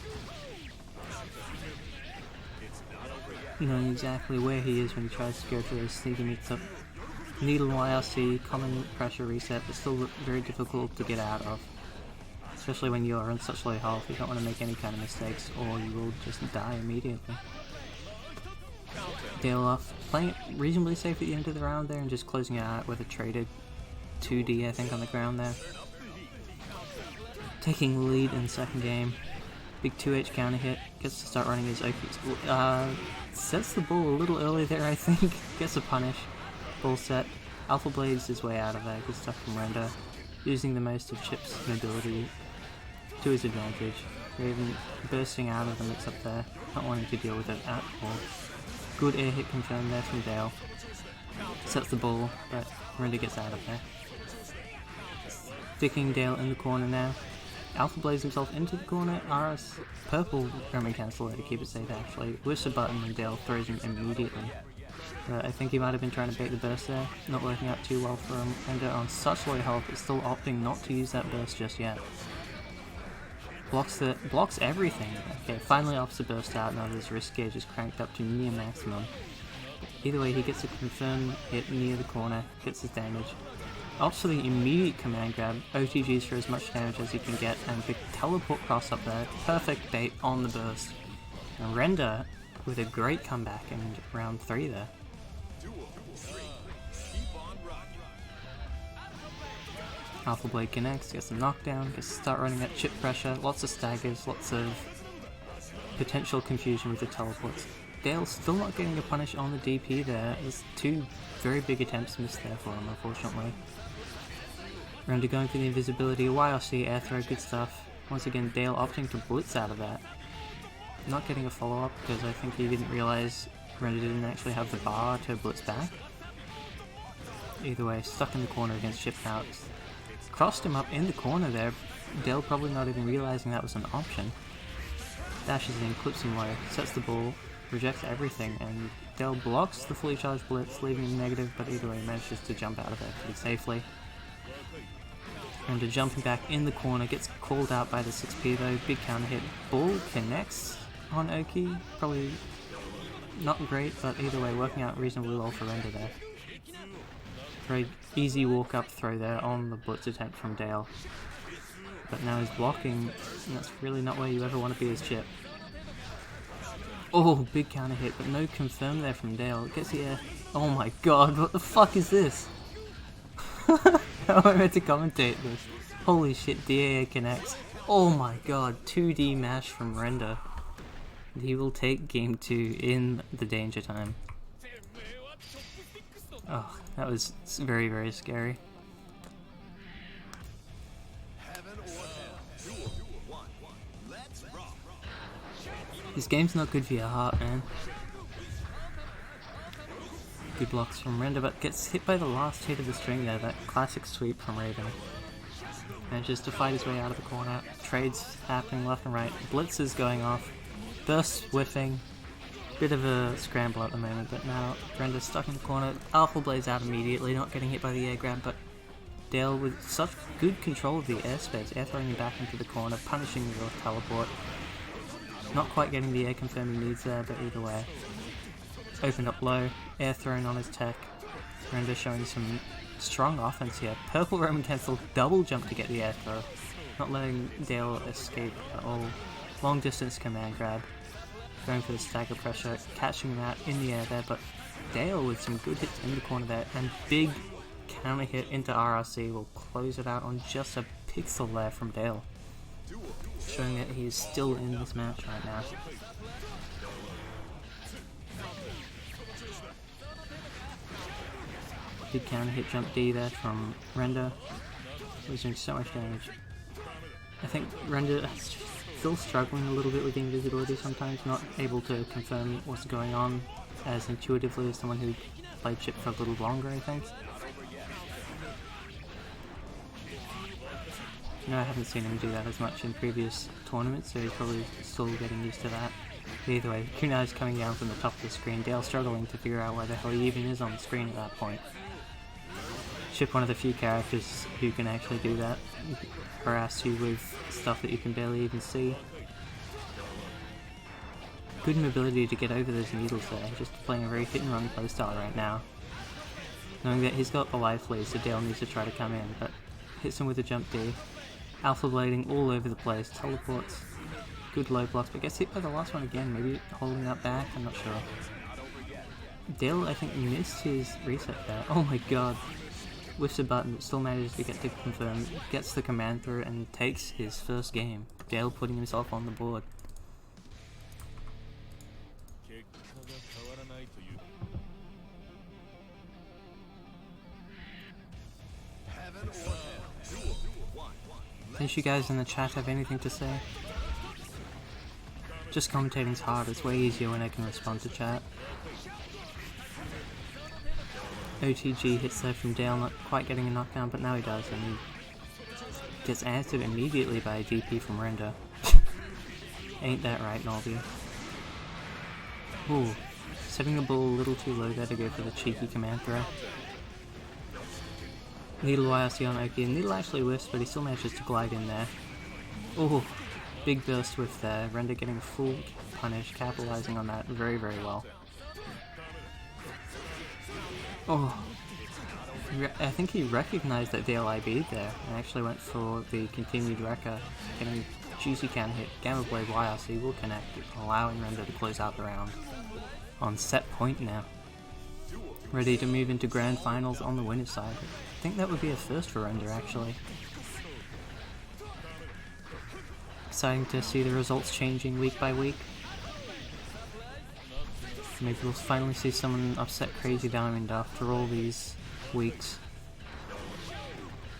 Knowing exactly where he is when he tries to go for those sneaky meets up. Needle YRC, common pressure reset, but still very difficult to get out of. Especially when you're on such low health, you don't want to make any kind of mistakes or you will just die immediately. Dale off, playing it reasonably safe at the end of the round there and just closing it out with a traded 2D I think on the ground there. Taking the lead in the second game. Big 2H counter hit, gets to start running his OCE. Sets the ball a little early there I think, gets a punish. Ball set, Alpha blades his way out of there, good stuff from Render. Using the most of Chip's mobility to his advantage. Raven bursting out of the mix up there, not wanting to deal with it at all. Good air hit confirmed there from Dale. Sets the ball, but Render gets out of there. Sticking Dale in the corner now. Alpha blades himself into the corner, RS purple Roman cancel to keep it safe actually. Lifts a button and Dale throws him immediately. I think he might have been trying to bait the burst there, not working out too well for him. Render on such low health is still opting not to use that burst just yet. Blocks everything. Okay, finally opts the burst out, now his risk gauge is cranked up to near maximum. Either way, he gets a confirmed hit near the corner, gets his damage. Opts for the immediate command grab, OTGs for as much damage as he can get, and big teleport cross up there, perfect bait on the burst. And Render with a great comeback in round 3 there. Alpha Blade connects, gets a knockdown, gets to start running that chip pressure, lots of staggers, lots of potential confusion with the teleports. Dale's still not getting a punish on the DP there, there's 2 very big attempts missed there for him unfortunately. Render going for the invisibility, YRC, air throw, good stuff. Once again Dale opting to blitz out of that. Not getting a follow up because I think he didn't realise Render didn't actually have the bar to blitz back. Either way, stuck in the corner against Chip now. Crossed him up in the corner there, Dale probably not even realising that was an option. Dashes in, clips him low, sets the ball, rejects everything, and Dale blocks the fully charged blitz, leaving him negative, but either way manages to jump out of there pretty safely. Render jumping back in the corner, gets called out by the 6P though, big counter hit, ball connects on Oki, probably not great, but either way working out reasonably well for Render there. Very easy walk up throw there on the blitz attempt from Dale. but now he's blocking, and that's really not where you ever want to be as Chip. Oh, big counter hit, but no confirm there from Dale. Gets the air. Oh my god, what the fuck is this? How am I meant to commentate this? Holy shit, DAA connects. Oh my god, 2D mash from Render. He will take game 2 in the danger time. Oh, that was very, very scary. This game's not good for your heart, man. Good blocks from Render, but gets hit by the last hit of the string there, that classic sweep from Raven. Manages to fight his way out of the corner. Trades happening left and right. Blitzes going off. Burst whiffing. Bit of a scramble at the moment, but now Render's stuck in the corner. Alpha Blade's out immediately, not getting hit by the air grab, but Dale with such good control of the airspace, air throwing him back into the corner, punishing the teleport. Not quite getting the air confirm he needs there, but either way. Opened up low, air thrown on his tech. Render showing some strong offense here. Purple Roman cancel, double jump to get the air throw. Not letting Dale escape at all. Long distance command grab. Going for the stagger pressure, catching him out in the air there, but Dale with some good hits in the corner there, and big counter hit into RRC will close it out on just a pixel there from Dale. Showing that he is still in this match right now. Big counter hit jump D there from Render. He's doing so much damage. I think Render is still struggling a little bit with the invisibility sometimes, not able to confirm what's going on as intuitively as someone who played Chip for a little longer, I think. No, I haven't seen him do that as much in previous tournaments, so he's probably still getting used to that. But either way, Kunai's coming down from the top of the screen, Dale struggling to figure out where the hell he even is on the screen at that point. Chip, one of the few characters who can actually do that, harass you with stuff that you can barely even see. Good mobility to get over those needles there, just playing a very hit and run playstyle right now. Knowing that he's got the life lead, so Dale needs to try to come in, but hits him with a jump D. Alpha blading all over the place, teleports, good low blocks, but gets hit by the last one again, maybe holding that back, I'm not sure. Dale, I think, missed his reset there. Oh my god. Whiffs a button, but still manages to get to confirm, gets the command through, and takes his first game. Dale putting himself on the board. If you guys in the chat have anything to say? Just commentating's hard, it's way easier when I can respond to chat. OTG hits there from Dale, not quite getting a knockdown, but now he does, and he gets answered immediately by a DP from Render. Ain't that right, Nolby? Ooh, setting the ball a little too low there to go for the cheeky command throw. Needle YRC on Oki, and Needle actually whiffs, but he still manages to glide in there. Ooh, big burst whiff there, Render getting full punish, capitalizing on that very, very well. Oh, I think he recognized that Dale IB'd there and actually went for the continued wrecker, getting juicy can hit. Gamma Blade YRC will connect, allowing Render to close out the round. On set point now. Ready to move into grand finals on the winner's side. I think that would be a first for Render actually. Exciting to see the results changing week by week. Maybe we'll finally see someone upset Crazy Diamond after all these weeks.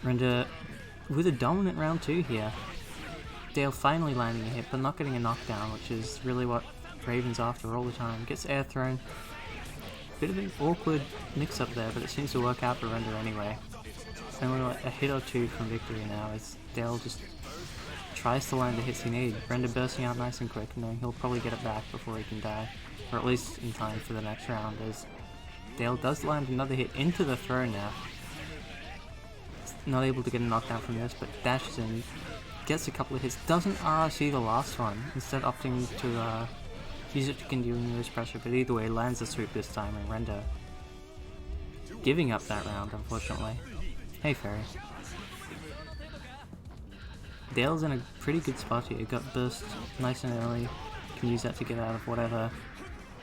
Render with a dominant round 2 here. Dale finally landing a hit, but not getting a knockdown, which is really what Raven's after all the time. Gets air thrown. Bit of an awkward mix-up there, but it seems to work out for Render anyway. Only like a hit or two from victory now, as Dale just tries to land the hits he needs. Render bursting out nice and quick, knowing he'll probably get it back before he can die. Or at least in time for the next round, as Dale does land another hit into the throw now. Not able to get a knockdown from this, but dashes in, gets a couple of hits, doesn't RRC the last one, instead opting to use it to continuous pressure, but either way lands the sweep this time, and Render giving up that round, unfortunately. Hey Fairy. Dale's in a pretty good spot here. Got burst nice and early. Can use that to get out of whatever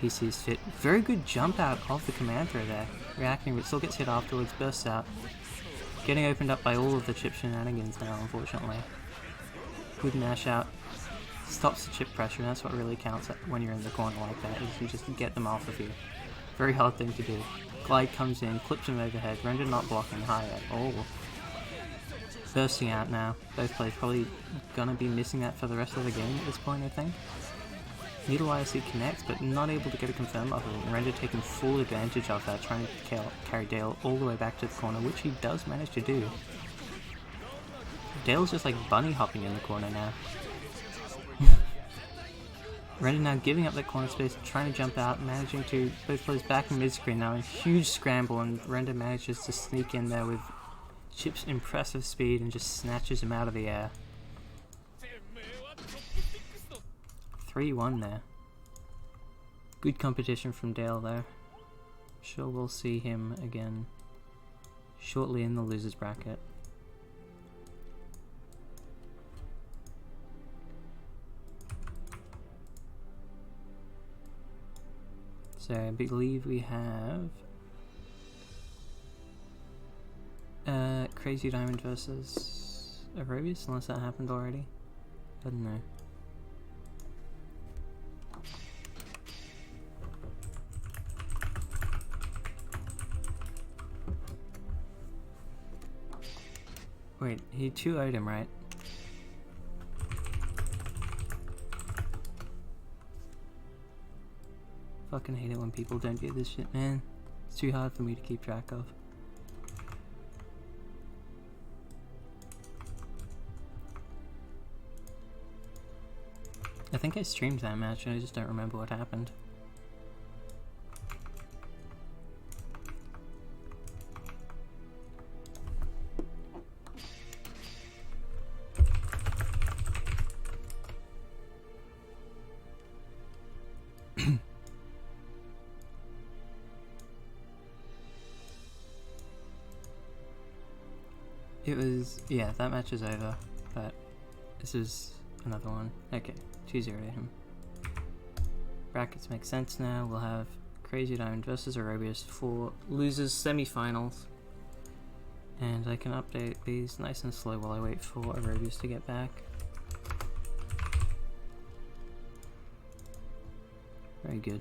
he sees fit. Very good jump out of the command throw there. Reacting, but still gets hit afterwards. Bursts out. Getting opened up by all of the chip shenanigans now, unfortunately. Good mash out. Stops the chip pressure, and that's what really counts when you're in the corner like that, is you just get them off of you. Very hard thing to do. Glide comes in, clips him overhead, Render not blocking high at all. Bursting out now. Both players probably gonna be missing that for the rest of the game at this point, I think. Needle ISC connects, but not able to get a confirm off of it. Render taking full advantage of that, trying to carry Dale all the way back to the corner, which he does manage to do. Dale's just like bunny hopping in the corner now. Render now giving up that corner space, trying to jump out, managing to both players back in mid-screen now. A huge scramble, and Render manages to sneak in there with Chip's impressive speed and just snatches him out of the air. 3-1 there. Good competition from Dale there. Sure we'll see him again shortly in the losers bracket. So I believe we have Crazy Diamond versus Aerobius, unless that happened already. I don't know. Wait, he 2-0'd him, right? Fucking hate it when people don't do this shit, man. It's too hard for me to keep track of. I think I streamed that match and I just don't remember what happened. It was, yeah, that match is over, but this is another one. Okay, 2-0 to him. Brackets make sense now. We'll have Crazy Diamond versus Aerobius for losers semi-finals. And I can update these nice and slow while I wait for Aerobius to get back. Very good.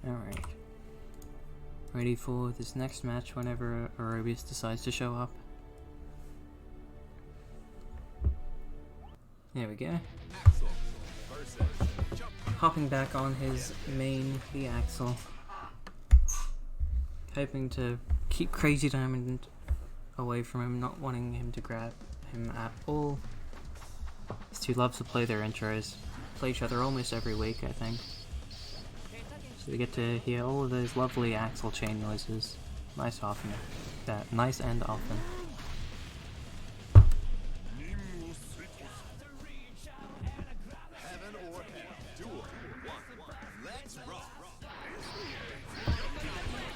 Alright. Ready for this next match whenever Aerobius decides to show up. There we go. Hopping back on his main, the Axel. Hoping to keep Crazy Diamond away from him, not wanting him to grab him at all. These two love to play their intros. Play each other almost every week, I think. So we get to hear all of those lovely Axel chain noises. Nice often. Nice and often.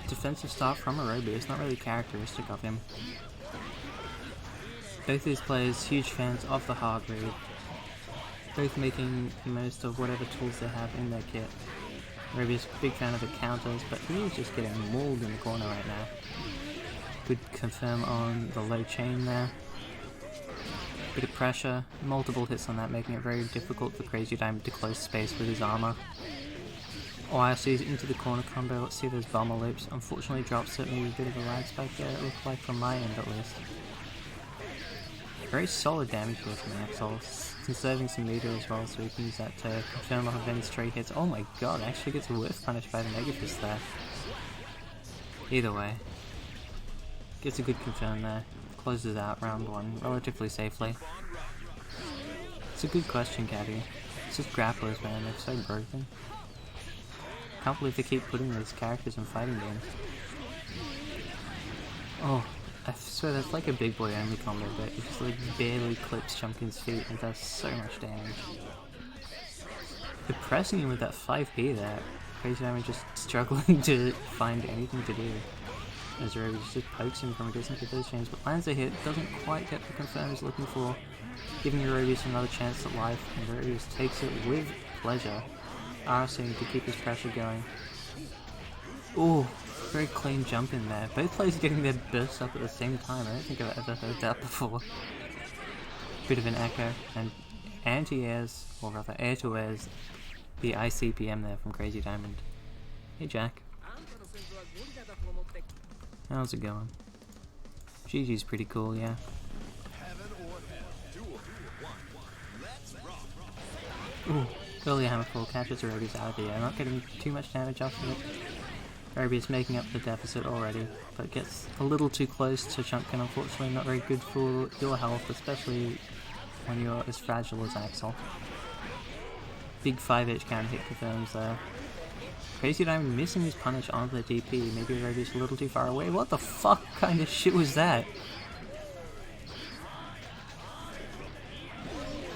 Defensive start from Aerobius, not really characteristic of him. Both these players, huge fans of the hard read. Both making the most of whatever tools they have in their kit. Aerobius, big fan of the counters, but he is just getting mauled in the corner right now. Good confirm on the low chain there. Bit of pressure, multiple hits on that, making it very difficult for Crazy Diamond to close space with his armor. OCE into the corner combo. Let's see those bomber loops. Unfortunately drops it, maybe a bit of a lag spike there, it looked like from my end at least. Very solid damage here from Axel. Conserving some meter as well, so we can use that to confirm off of any stray hits. Oh my god, actually gets whiff punished by the Mega Fist there. Either way. Gets a good confirm there. Closes out round one relatively safely. It's a good question, Caddy. It's just grapplers, man, they're so broken. Can't believe they keep putting these characters in fighting games. Oh, I swear that's like a big boy only combo, but it just like barely clips Chunkin's feet and does so much damage. Depressing him with that 5p there. Crazy Diamond just struggling to find anything to do. As Aerobius just pokes him from a distance with those chains, but lands a hit, doesn't quite get the confirm he's looking for, giving Aerobius another chance at life, and Aerobius takes it with pleasure, RSing to keep his pressure going. Ooh, very clean jump in there. Both players getting their bursts up at the same time. I don't think I've ever heard that before. Bit of an echo, and anti-airs, or rather air-to-airs, the ICPM there from Crazy Diamond. Hey Jack. How's it going? GG's pretty cool, yeah. Ooh, early hammerfall catches Aerobius out of the air, not getting too much damage off of it. Aerobius making up the deficit already, but gets a little too close to Chunkin, unfortunately not very good for your health, especially when you're as fragile as Axel. Big 5H counter hit confirms there. Crazy Diamond missing his punish onto the DP, maybe Aerobius a little too far away. What the fuck kind of shit was that?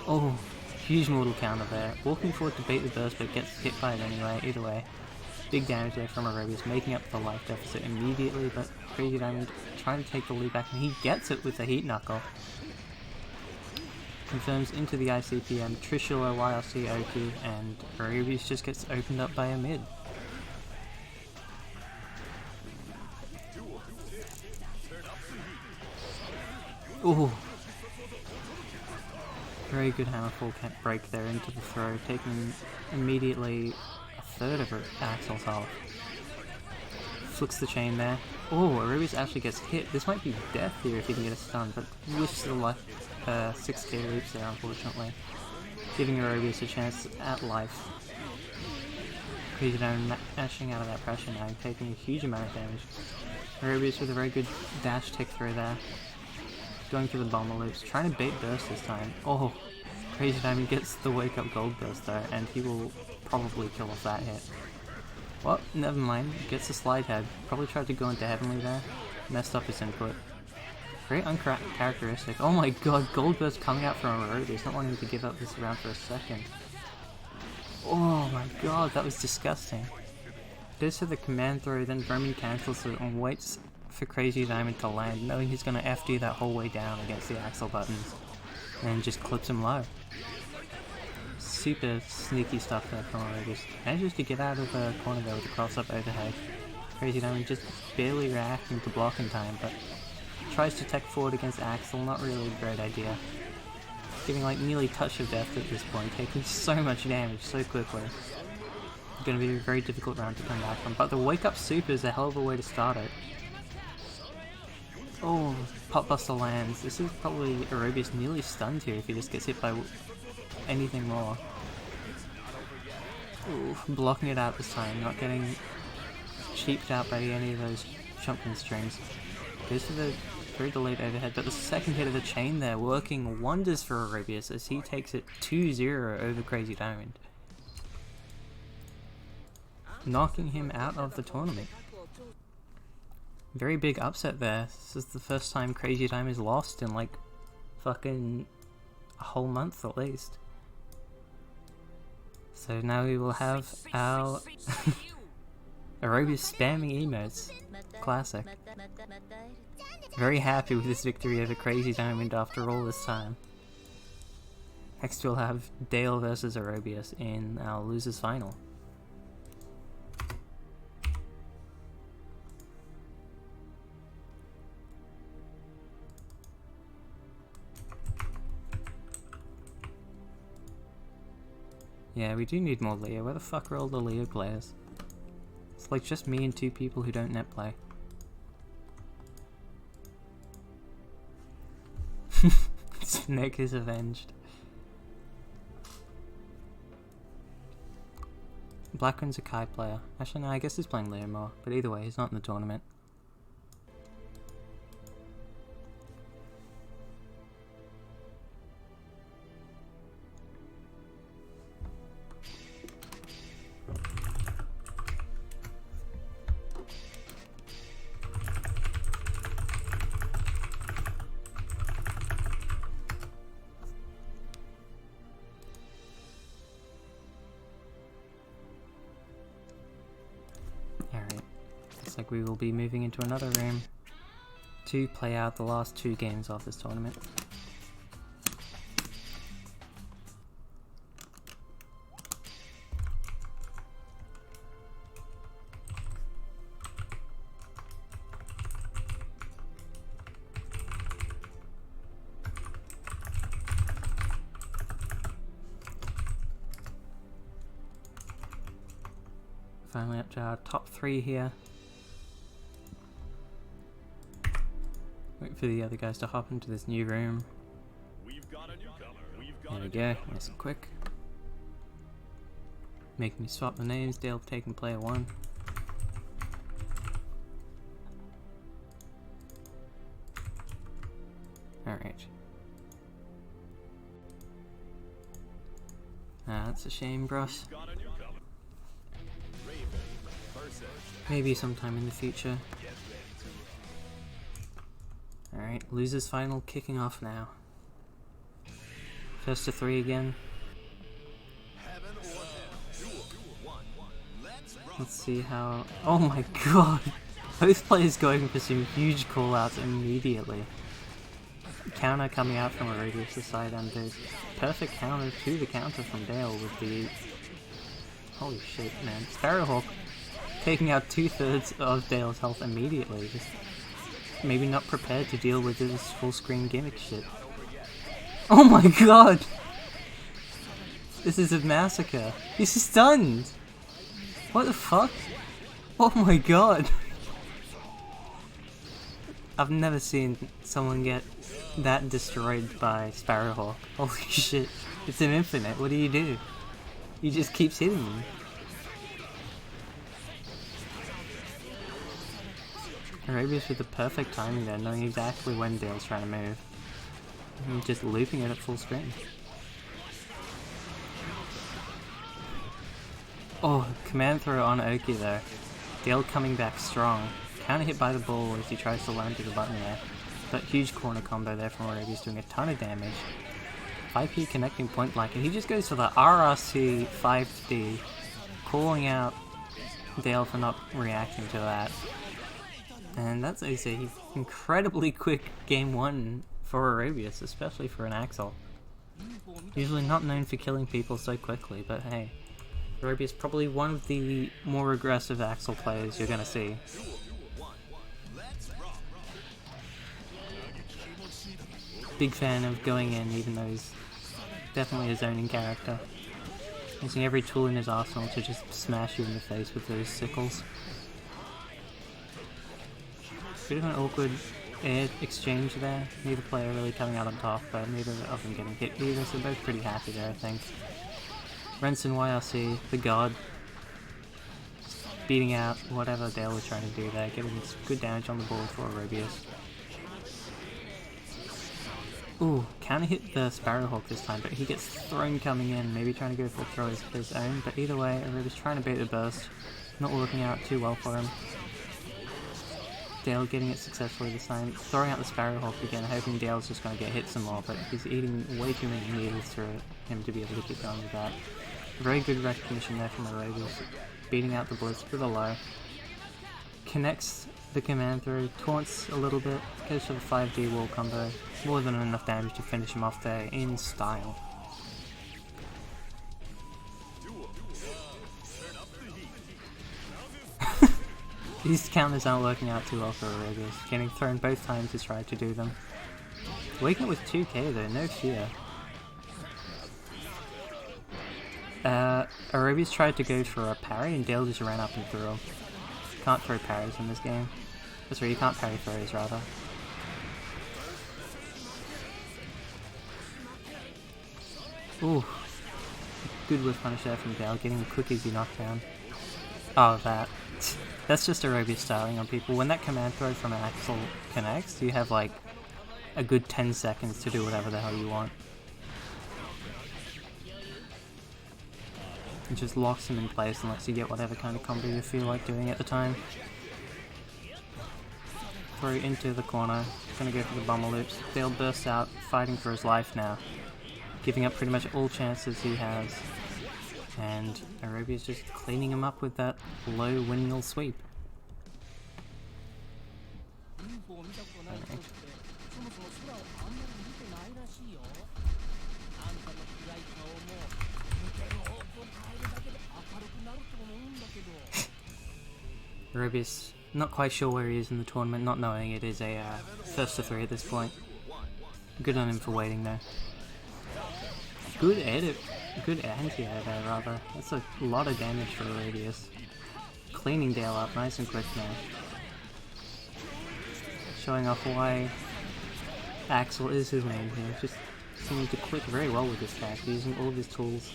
Oh, huge mortal counter there. Walking forward to bait the burst, but gets hit by it anyway, either way. Big damage there from Aerobius, making up the life deficit immediately, but Crazy Diamond trying to take the lead back, and he gets it with the Heat Knuckle. Confirms into the ICPM, Trishula, YLC, Oki, and Aerobius just gets opened up by a mid. Ooh. Very good hammerfall break there into the throw, taking immediately a third of Axel's health. Flicks the chain there. Oh, Aerobius actually gets hit. This might be death here if he can get a stun, but whiffs to the left 6k loops there, unfortunately. Giving Aerobius a chance at life. Crazy Diamond mashing out of that pressure now, taking a huge amount of damage. Aerobius with a very good dash tick through there. Going through the bomber loops, trying to bait burst this time. Oh, Crazy Diamond gets the wake up gold burst though, and he will probably kill off that hit. Well, never mind, gets the slide head. Probably tried to go into Heavenly there. Messed up his input. Very uncharacteristic. Oh my god, gold burst coming out from Aerobius, not wanting to give up this round for a second. Oh my god, that was disgusting. Goes for the command throw, then Roman cancels it and waits for Crazy Diamond to land, knowing he's going to FD that whole way down against the Axel buttons, and just clips him low. Super sneaky stuff there from Aerobius. Manages to get out of the corner there with the cross-up overhead. Crazy Diamond just barely reacting to block in time, but tries to tech forward against Axel, not really a great idea. Getting like nearly touch of death at this point, taking so much damage so quickly. Going to be a very difficult round to come back from, but the wake up super is a hell of a way to start it. Oh, Pop Buster lands. This is probably Aerobius nearly stunned here if he just gets hit by anything more. Ooh, blocking it out this time, not getting cheaped out by any of those jumping strings. Goes for the very delayed overhead, but the second hit of the chain there working wonders for Aerobius as he takes it 2-0 over Crazy Diamond. Knocking him out of the tournament. Very big upset there. This is the first time Crazy Diamond is lost in like fucking a whole month at least. So now we will have our Aerobius spamming emotes. Classic. Very happy with this victory over Crazy Diamond after all this time. Next we'll have Dale versus Aerobius in our losers final. Yeah, we do need more Leo. Where the fuck are all the Leo players? It's like just me and two people who don't netplay. Snake is avenged. Blackron's a Kai player. Actually no, I guess he's playing Leo more, but either way, he's not in the tournament. looks like we will be moving into another room to play out the last 2 games of this tournament. Finally up to our top 3 here. Wait for the other guys to hop into this new room. There we go, nice and quick. Making me swap the names, Dale taking player 1. Alright. That's a shame, bros. Maybe sometime in the future. Alright, losers final kicking off now. First to 3 again. Let's see how... Oh my god! Both players going for some huge callouts immediately. Counter coming out from Arabia's side, and the perfect counter to the counter from Dale would be... Holy shit, man. Sparrowhawk taking out 2/3 of Dale's health immediately, just maybe not prepared to deal with this full screen gimmick shit. Oh my god! This is a massacre. He's stunned! What the fuck? Oh my god! I've never seen someone get that destroyed by Sparrowhawk. Holy shit. It's an infinite, what do? He just keeps hitting you. Arabia's with the perfect timing there, knowing exactly when Dale's trying to move. And just looping it at full screen. Oh, command throw on Oki there. Dale coming back strong. Counter hit by the ball as he tries to land to the button there. But huge corner combo there from Arabia's doing a ton of damage. 5P connecting point blank, and he just goes for the RRC 5D, calling out Dale for not reacting to that. And that's a incredibly quick game 1 for Arabius, especially for an Axel. Usually not known for killing people so quickly, but hey, Arabius probably one of the more aggressive Axel players you're gonna see. Big fan of going in, even though he's definitely a zoning character. Using every tool in his arsenal to just smash you in the face with those sickles. Bit of an awkward air exchange there. Neither player really coming out on top, but neither of them getting hit either, so both pretty happy there, I think. Renson YRC, the god, beating out whatever Dale was trying to do there, giving good damage on the ball for Arabius. Ooh, counter hit the Sparrowhawk this time, but he gets thrown coming in, maybe trying to go for a throw of his own, but either way, Arabius trying to bait the burst, not working out too well for him. Dale getting it successfully this time, throwing out the Sparrowhawk again, hoping Dale's just going to get hit some more, but he's eating way too many needles for him to be able to keep going with that. Very good recognition there from Arabius, beating out the Blitz with a low. Connects the command through, taunts a little bit, goes for the 5D wall combo, more than enough damage to finish him off there in style. These counters aren't working out too well for Arabius, getting thrown both times he's tried to do them. Waking up with 2k though, no fear. Arabius tried to go for a parry and Dale just ran up and threw him. Can't throw parries in this game. That's right, you can't parry throws rather. Ooh, good whiff punish there from Dale, getting a quick easy knockdown. Oh, that. That's just Arabius styling on people. When that command throw from an Axel connects, you have like a good 10 seconds to do whatever the hell you want. It just locks him in place and lets you get whatever kind of combo you feel like doing at the time. Throw into the corner, gonna go for the bummer loops. Dale bursts out, fighting for his life now. Giving up pretty much all chances he has. And Arabia's just cleaning him up with that low windmill sweep. Aerobius not quite sure where he is in the tournament, not knowing it is a first to 3 at this point. Good on him for waiting though. Good anti-air there rather. That's a lot of damage for Aerobius. Cleaning Dale up nice and quick now. Showing off why Axel is his main here. Just seeming to click very well with this character, using all of his tools.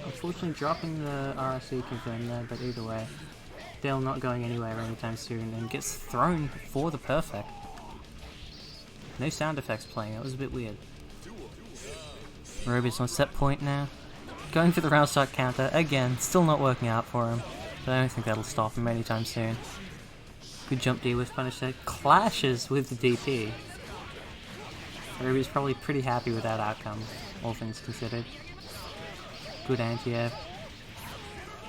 Unfortunately dropping the RSC confirmed there, but either way. Dale not going anywhere anytime soon and gets thrown for the perfect. No sound effects playing, it was a bit weird. Aerobius on set point now. Going for the round start counter, again, still not working out for him. But I don't think that'll stop him anytime soon. Good jump D with punish there. Clashes with the DP. Aerobius probably pretty happy with that outcome, all things considered. Good anti-air.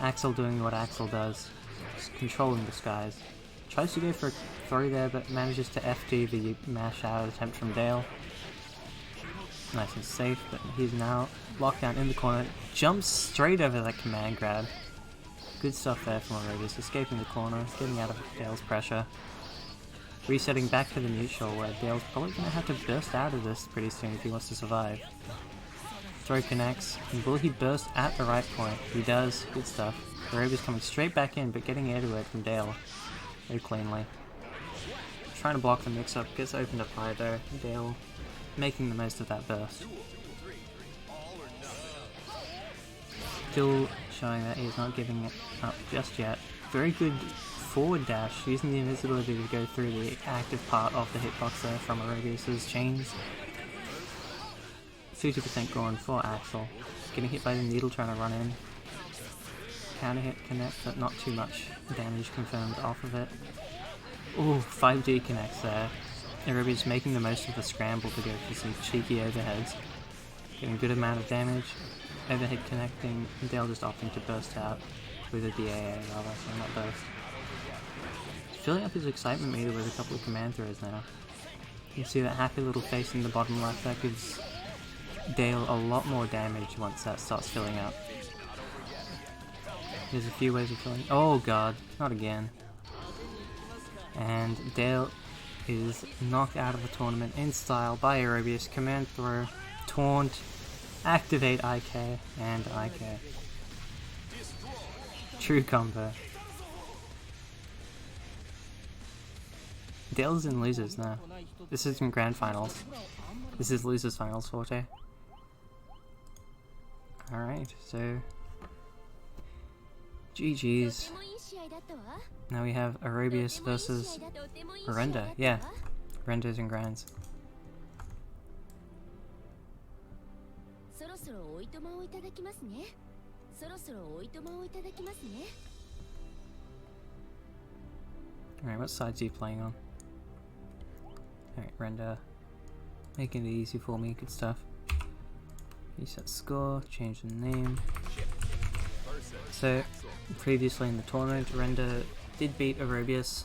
Axel doing what Axel does. Just controlling the skies. Tries to go for a throw there, but manages to FD the mash out attempt from Dale. Nice and safe, but he's now locked down in the corner. Jumps straight over that command grab. Good stuff there from Aerobius, escaping the corner, getting out of Dale's pressure. Resetting back to the neutral, where Dale's probably going to have to burst out of this pretty soon if he wants to survive. Throw connects, and will he burst at the right point? He does, good stuff. Aerobius coming straight back in, but getting air to it from Dale very cleanly. Trying to block the mix-up, gets opened up high though. Dale making the most of that burst. Still showing that he's not giving it up just yet. Very good forward dash, using the invisibility to go through the active part of the hitbox there from Aerobius' chains. 50% gone for Axel. Getting hit by the needle trying to run in. Counter hit connect, but not too much damage confirmed off of it. Ooh, 5D connects there. Aerobius making the most of the scramble to go for some cheeky overheads. Getting a good amount of damage. Overhead connecting, Dale just opting to burst out with a DAA rather, so not burst. Filling up his excitement meter with a couple of command throws now. You can see that happy little face in the bottom left, that gives Dale a lot more damage once that starts filling up. There's a few ways of filling. Oh god, not again. And Dale is knocked out of the tournament in style by Aerobius. Command throw, taunt, activate IK, and IK. True combo. Dale's in losers now. This isn't grand finals. This is losers finals forte. Alright, so GG's. Now we have Aerobius versus Renda. Yeah, Renda's in grands. Alright, what sides are you playing on? Alright, Renda. Making it easy for me, good stuff. Reset score, change the name. So, previously in the tournament, Renda did beat Aerobius.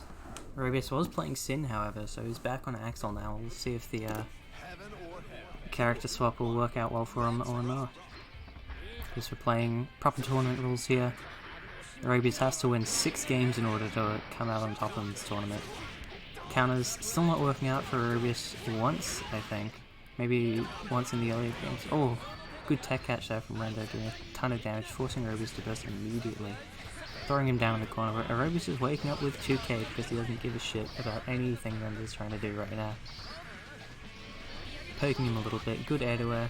Aerobius was playing Sin, however, so he's back on Axel now. We'll see if the character swap will work out well for him or not. Because we're playing proper tournament rules here. Aerobius has to win 6 games in order to come out on top in this tournament. Counters still not working out for Aerobius once, I think. Maybe once in the earlier games. Oh, good tech catch there from Renda, doing a ton of damage, forcing Aerobius to burst immediately. Throwing him down in the corner, but Aerobius is waking up with 2k because he doesn't give a shit about anything Renda's trying to do right now. Poking him a little bit, good air to air,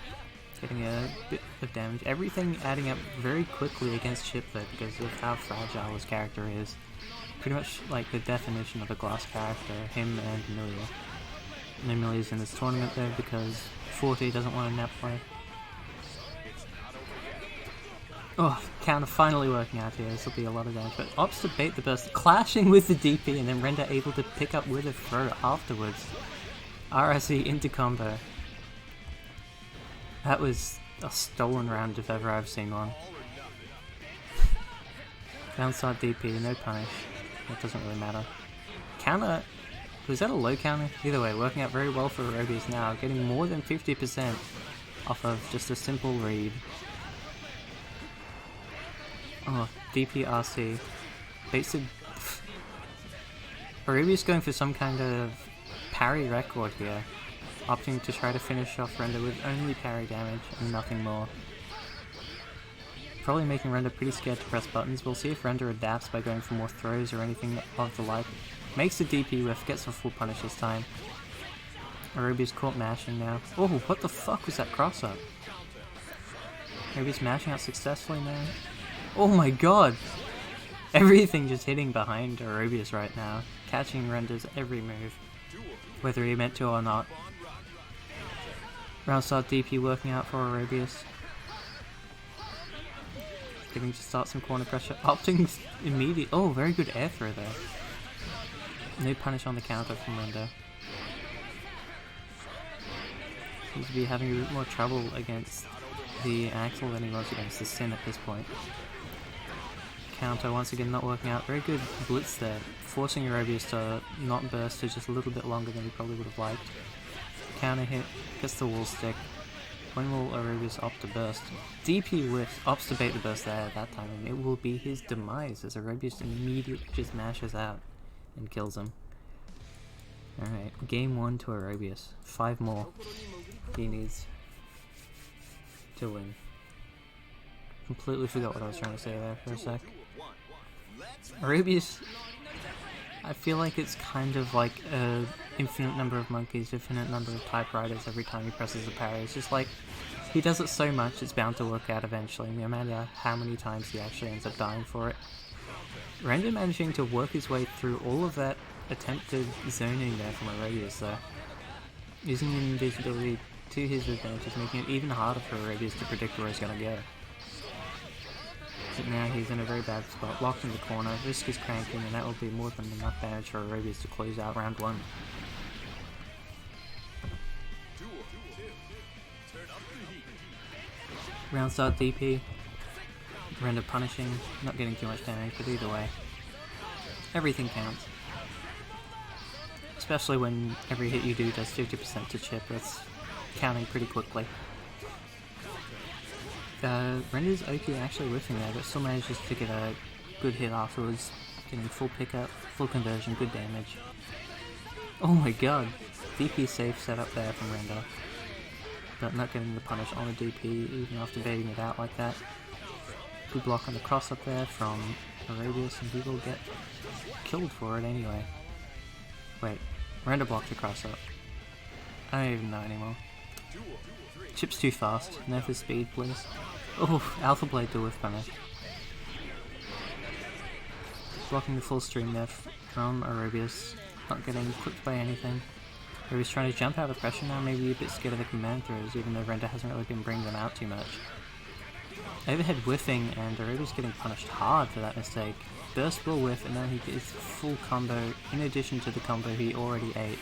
getting a bit of damage. Everything adding up very quickly against Chip though because of how fragile his character is. Pretty much like the definition of a glass character, him and Amelia. And Amelia's in this tournament though because 40 doesn't want a Netplay. Oh, counter finally working out here, this will be a lot of damage, but opts to bait the burst, clashing with the DP and then Renda able to pick up with a throw afterwards. RSE into combo. That was a stolen round if ever I've seen one. Downside DP, no punish. That doesn't really matter. Counter, was that a low counter? Either way, working out very well for Aerobius now, getting more than 50% off of just a simple read. Oh, DP RC. Baits Arubius going for some kind of parry record here, opting to try to finish off Renda with only parry damage and nothing more. Probably making Renda pretty scared to press buttons. We'll see if Renda adapts by going for more throws or anything of the like. Makes the DP whiff, gets a full punish this time. Arubius caught mashing now. Oh, what the fuck was that cross up? Arubius mashing out successfully now. Oh my god! Everything just hitting behind Arubius right now. Catching Renda's every move. Whether he meant to or not. Round start DP working out for Arubius. Getting to start some corner pressure. Opting immediate. Oh, very good air throw there. No punish on the counter from Renda. Seems to be having a bit more trouble against the Axel than he was against the Sin at this point. Counter once again not working out. Very good blitz there, forcing Arubius to not burst for just a little bit longer than he probably would have liked. Counter hit, gets the wall stick. When will Arubius opt to burst? DP whiff, opts to bait the burst there at that time, and it will be his demise as Arubius immediately just mashes out and kills him. Alright, game 1 to Arubius. 5 more he needs to win. Completely forgot what I was trying to say there for a sec. Arubius, I feel like it's kind of like a infinite number of monkeys, infinite number of typewriters every time he presses a parry. It's just like, he does it so much, it's bound to work out eventually, no matter how many times he actually ends up dying for it. Renda managing to work his way through all of that attempted zoning there from Arubius though. Using invisibility to his advantage, making it even harder for Arubius to predict where he's going to go. But now he's in a very bad spot, locked in the corner, risk is cranking, and that will be more than enough damage for Arubius to close out round 1. Round start DP, Renda punishing, not getting too much damage, but either way, everything counts. Especially when every hit you do does 50% to chip, that's counting pretty quickly. Renda's OQ actually whiffing there, but still manages to get a good hit afterwards, getting full pickup, full conversion, good damage. Oh my god, DP safe setup there from Renda, but not getting the punish on the DP even after baiting it out like that. Good block on the cross up there from Arubius, and he will get killed for it anyway. Wait, Renda blocked the cross up. I don't even know anymore. Chip's too fast, nerf his speed please. Oh, Alpha Blade to whiff punish. Blocking the full stream there from Arubius, not getting clipped by anything. Arubius trying to jump out of pressure now, maybe a bit scared of the command throws, even though Renda hasn't really been bringing them out too much. Overhead whiffing, and Arubius getting punished hard for that mistake. Burst will whiff, and now he gets full combo in addition to the combo he already ate.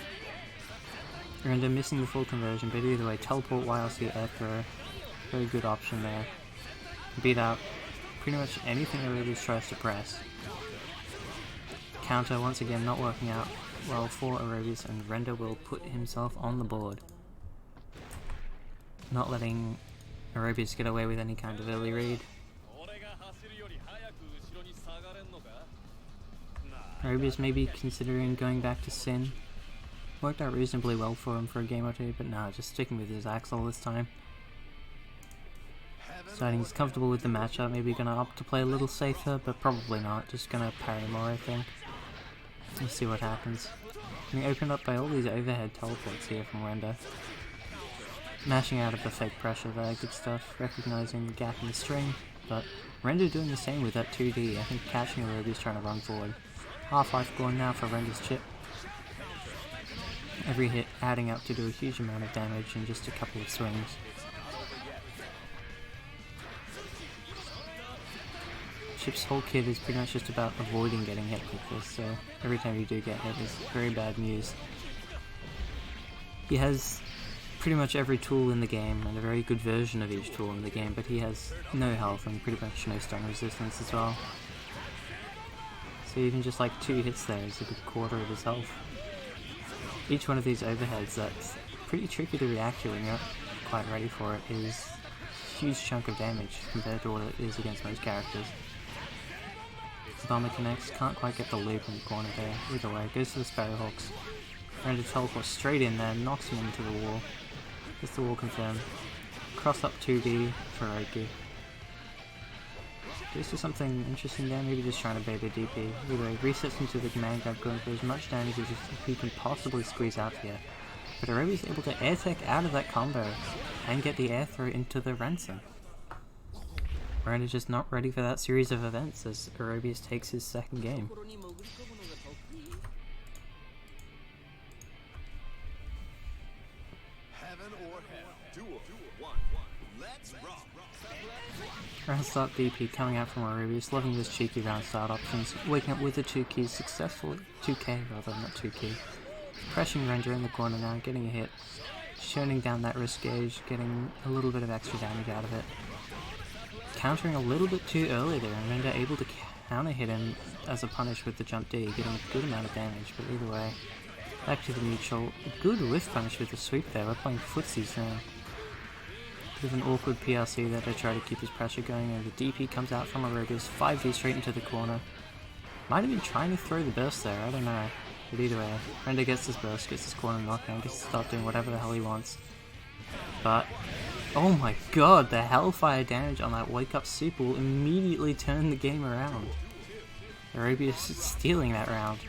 Renda missing the full conversion, but either way, teleport YLC air throw, very good option there. Beat out pretty much anything Arubius tries to press. Counter once again not working out well for Arubius, and Renda will put himself on the board. Not letting Arubius get away with any kind of early read. Arubius may be considering going back to Sin. Worked out reasonably well for him for a game or two, but nah, just sticking with his Axel this time. Deciding he's comfortable with the matchup, maybe gonna opt to play a little safer, but probably not, just gonna parry more I think. We'll see what happens. Getting opened up by all these overhead teleports here from Renda. Mashing out of the fake pressure there, good stuff, recognizing the gap in the string, but Renda doing the same with that 2D, I think catching Arubius trying to run forward. Half-life going now for Renda's chip. Every hit adding up to do a huge amount of damage in just a couple of swings. Chip's whole kit is pretty much just about avoiding getting hit with this, so every time you do get hit is very bad news. He has pretty much every tool in the game, and a very good version of each tool in the game, but he has no health and pretty much no stun resistance as well. So even just like 2 hits there is a good quarter of his health. Each one of these overheads that's pretty tricky to react to when you're not quite ready for it is a huge chunk of damage compared to what it is against most characters. Bomber connects, can't quite get the loop in the corner there. Either way, goes to the Sparrowhawks. Render teleports straight in there, knocks him into the wall. Gets the wall confirmed. Cross up 2D for Oki. Goes to something interesting there, maybe just trying to bait the DP. Either way, resets into the command grab, going for as much damage as he can possibly squeeze out here. But Arobi's able to air tech out of that combo and get the air throw into the Ransom. Render just not ready for that series of events as Arobius takes his second game. Heaven or hell. Duel 1. Let's rock. Round start DP coming out from Arobius, loving his cheeky round start options, waking up with the 2 keys successfully, 2k rather, not 2 key. Pressing Render in the corner now, getting a hit, shooting down that risk gauge, getting a little bit of extra damage out of it. Countering a little bit too early there, and Render able to counter hit him as a punish with the jump D, getting a good amount of damage, but either way, back to the neutral. A good whiff punish with the sweep there, we're playing footsies now. With an awkward PRC there to try to keep his pressure going, and the DP comes out from Arobius, 5D straight into the corner. Might have been trying to throw the burst there, I don't know. But either way, Render gets his burst, gets his corner knockdown, gets to start doing whatever the hell he wants. But, oh my god, the hellfire damage on that wake up soup will immediately turn the game around. Arobius is stealing that round.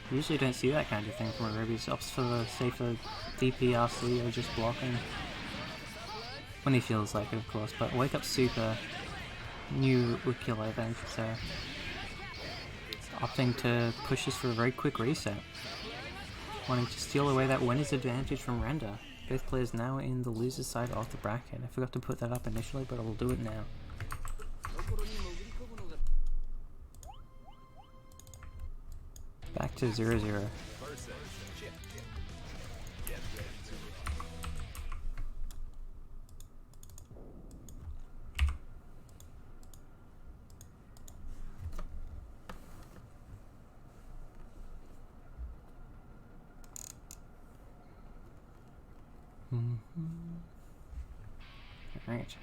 Usually don't see that kind of thing from Arobius. Opts for the safer DPRC or just blocking. When he feels like it, of course, but wake up super knew would kill advantage there. Opting to push this for a very quick reset. Wanting to steal away that winner's advantage from Render. Both players now in the loser's side of the bracket. I forgot to put that up initially, but I will do it now. Back to 0-0. Alright.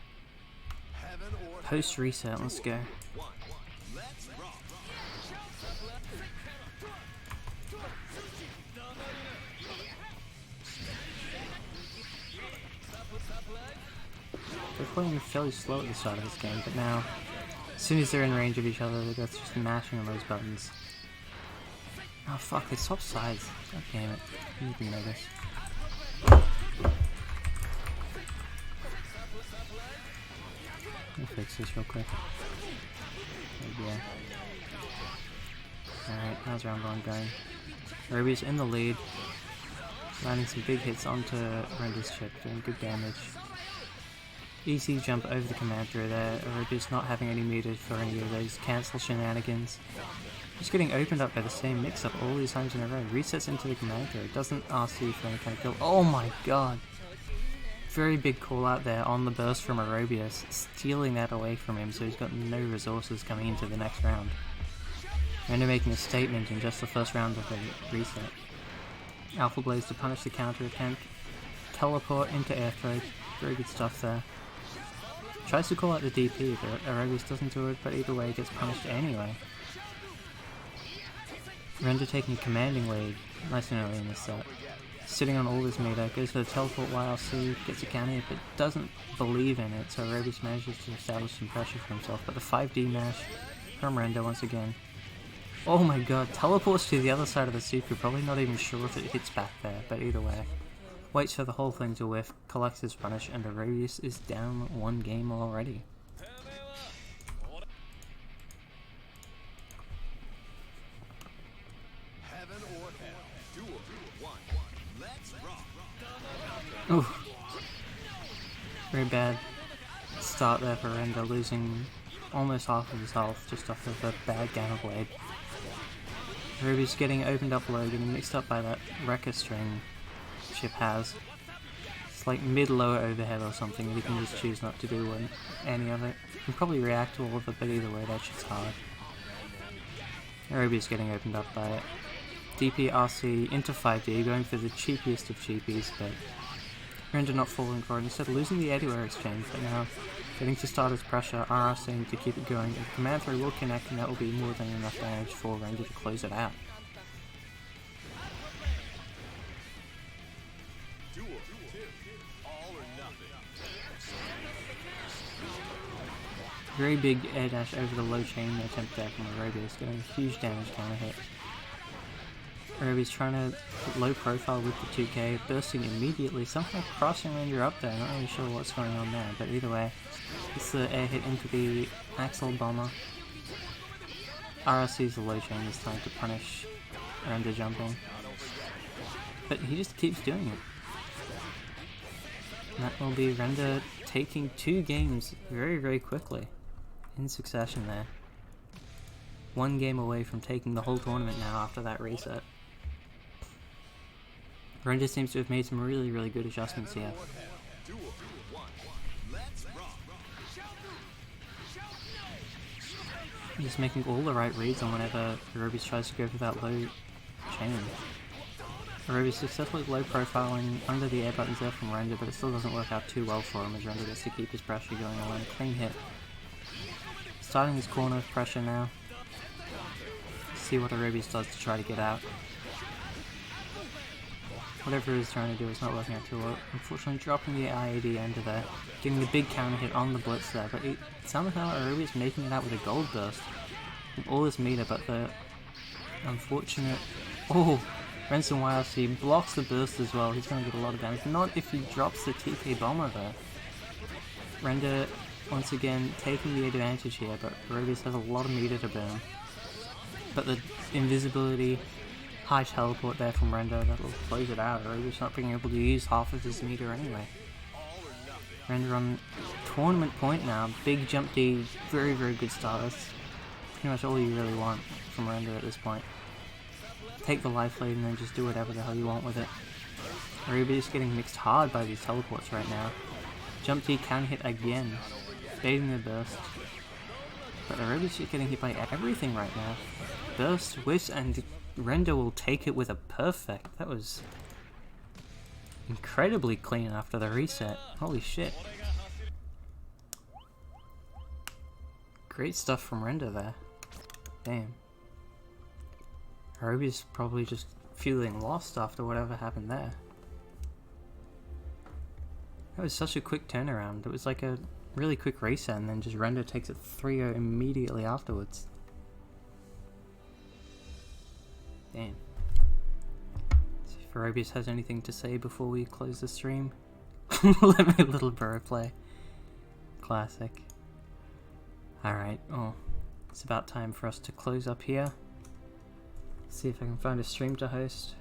Post reset, let's go. They're playing fairly slow at the start of this game, but now, as soon as they're in range of each other, they're just mashing on those buttons. Oh fuck, they swapped sides. God damn it. I didn't know this. Let me fix this real quick. There we go. Alright, how's round 1 going? Ruby's in the lead, landing some big hits onto Render's chip, doing good damage. Easy jump over the command through there. Ruby's not having any muted for any of those cancel shenanigans. Just getting opened up by the same mix-up all these times in a row. Resets into the command through. Doesn't RC for any kind of kill. Oh my god! Very big call out there on the burst from Arobius, stealing that away from him so he's got no resources coming into the next round. Render making a statement in just the first round of the reset. Alpha Blaze to punish the counter attempt. Teleport into air throw. Very good stuff there. Tries to call out the DP, but Arobius doesn't do it, but either way gets punished anyway. Render taking a commanding lead, nice and early in the set. Sitting on all this meter, goes for the teleport YLC, gets a counter hit, but doesn't believe in it, so Arobius manages to establish some pressure for himself, but the 5D mash from Render once again. Oh my god, teleports to the other side of the super, probably not even sure if it hits back there, but either way. Waits for the whole thing to whiff, collects his punish, and Arobius is down 1 game already. Ooh. Very bad start there for Render, losing almost half of his health just off of a bad Gamma Blade. Ruby's getting opened up low, getting mixed up by that Wrecker string Chip has. It's like mid-lower overhead or something, and you can just choose not to do any of it. You can probably react to all of it, but either way that shit's hard. Ruby's getting opened up by it. DPRC into 5D, going for the cheapiest of cheapies, but Render not falling for it, instead losing the anywhere exchange, but now Getting to start his pressure, RR seemed to keep it going. The command throw will connect and that will be more than enough damage for Ranger to close it out. Duel 2. All or nothing. Very big air dash over the low chain attempt there from Aerobius, getting a huge damage counter hit. Aerobius trying to put low profile with the 2K, bursting immediately, somehow crossing Ranger up there, not really sure what's going on there, but either way, it's the air hit into the Axle Bomber. RRC's the low chain this time to punish Ranger jumping, but he just keeps doing it. And that will be Render taking 2 games very, very quickly in succession there. 1 game away from taking the whole tournament now after that reset. Render seems to have made some really, really good adjustments here. Duel 1. Let's rock. Just making all the right reads on whenever Aerobius tries to go for that low chain. Aerobius successfully low profiling under the air buttons there from Render, but it still doesn't work out too well for him as Render gets to keep his pressure going on. Clean hit. Starting his corner pressure now. See what Aerobius does to try to get out. Whatever he's trying to do is not working out too well. Unfortunately dropping the IAD under there. Getting the big counter hit on the blitz there, but somehow Aerobius making it out with a gold burst. From all this meter, but the unfortunate... Oh! Renson YLC blocks the burst as well. He's going to get a lot of damage. Not if he drops the TK Bomber there. Render, once again, taking the advantage here, but Aerobius has a lot of meter to burn. But the invisibility, high teleport there from Render, that will close it out. Aerobius not being able to use half of his meter anyway. Render on tournament point now. Big jump D, very, very good start. That's pretty much all you really want from Render at this point. Take the life lead and then just do whatever the hell you want with it. Aerobius getting mixed hard by these teleports right now. Jump D counter hit again, baiting the burst. But Aerobius is getting hit by everything right now. Burst, whiffs, and Render will take it with a perfect. That was incredibly clean after the reset. Holy shit. Great stuff from Render there. Damn. Aerobius probably just feeling lost after whatever happened there. That was such a quick turnaround. It was like a really quick reset and then just Render takes it 3-0 immediately afterwards. Damn. See if Aerobius has anything to say before we close the stream. Let me little bro play. Classic. Alright, oh. It's about time for us to close up here. See if I can find a stream to host.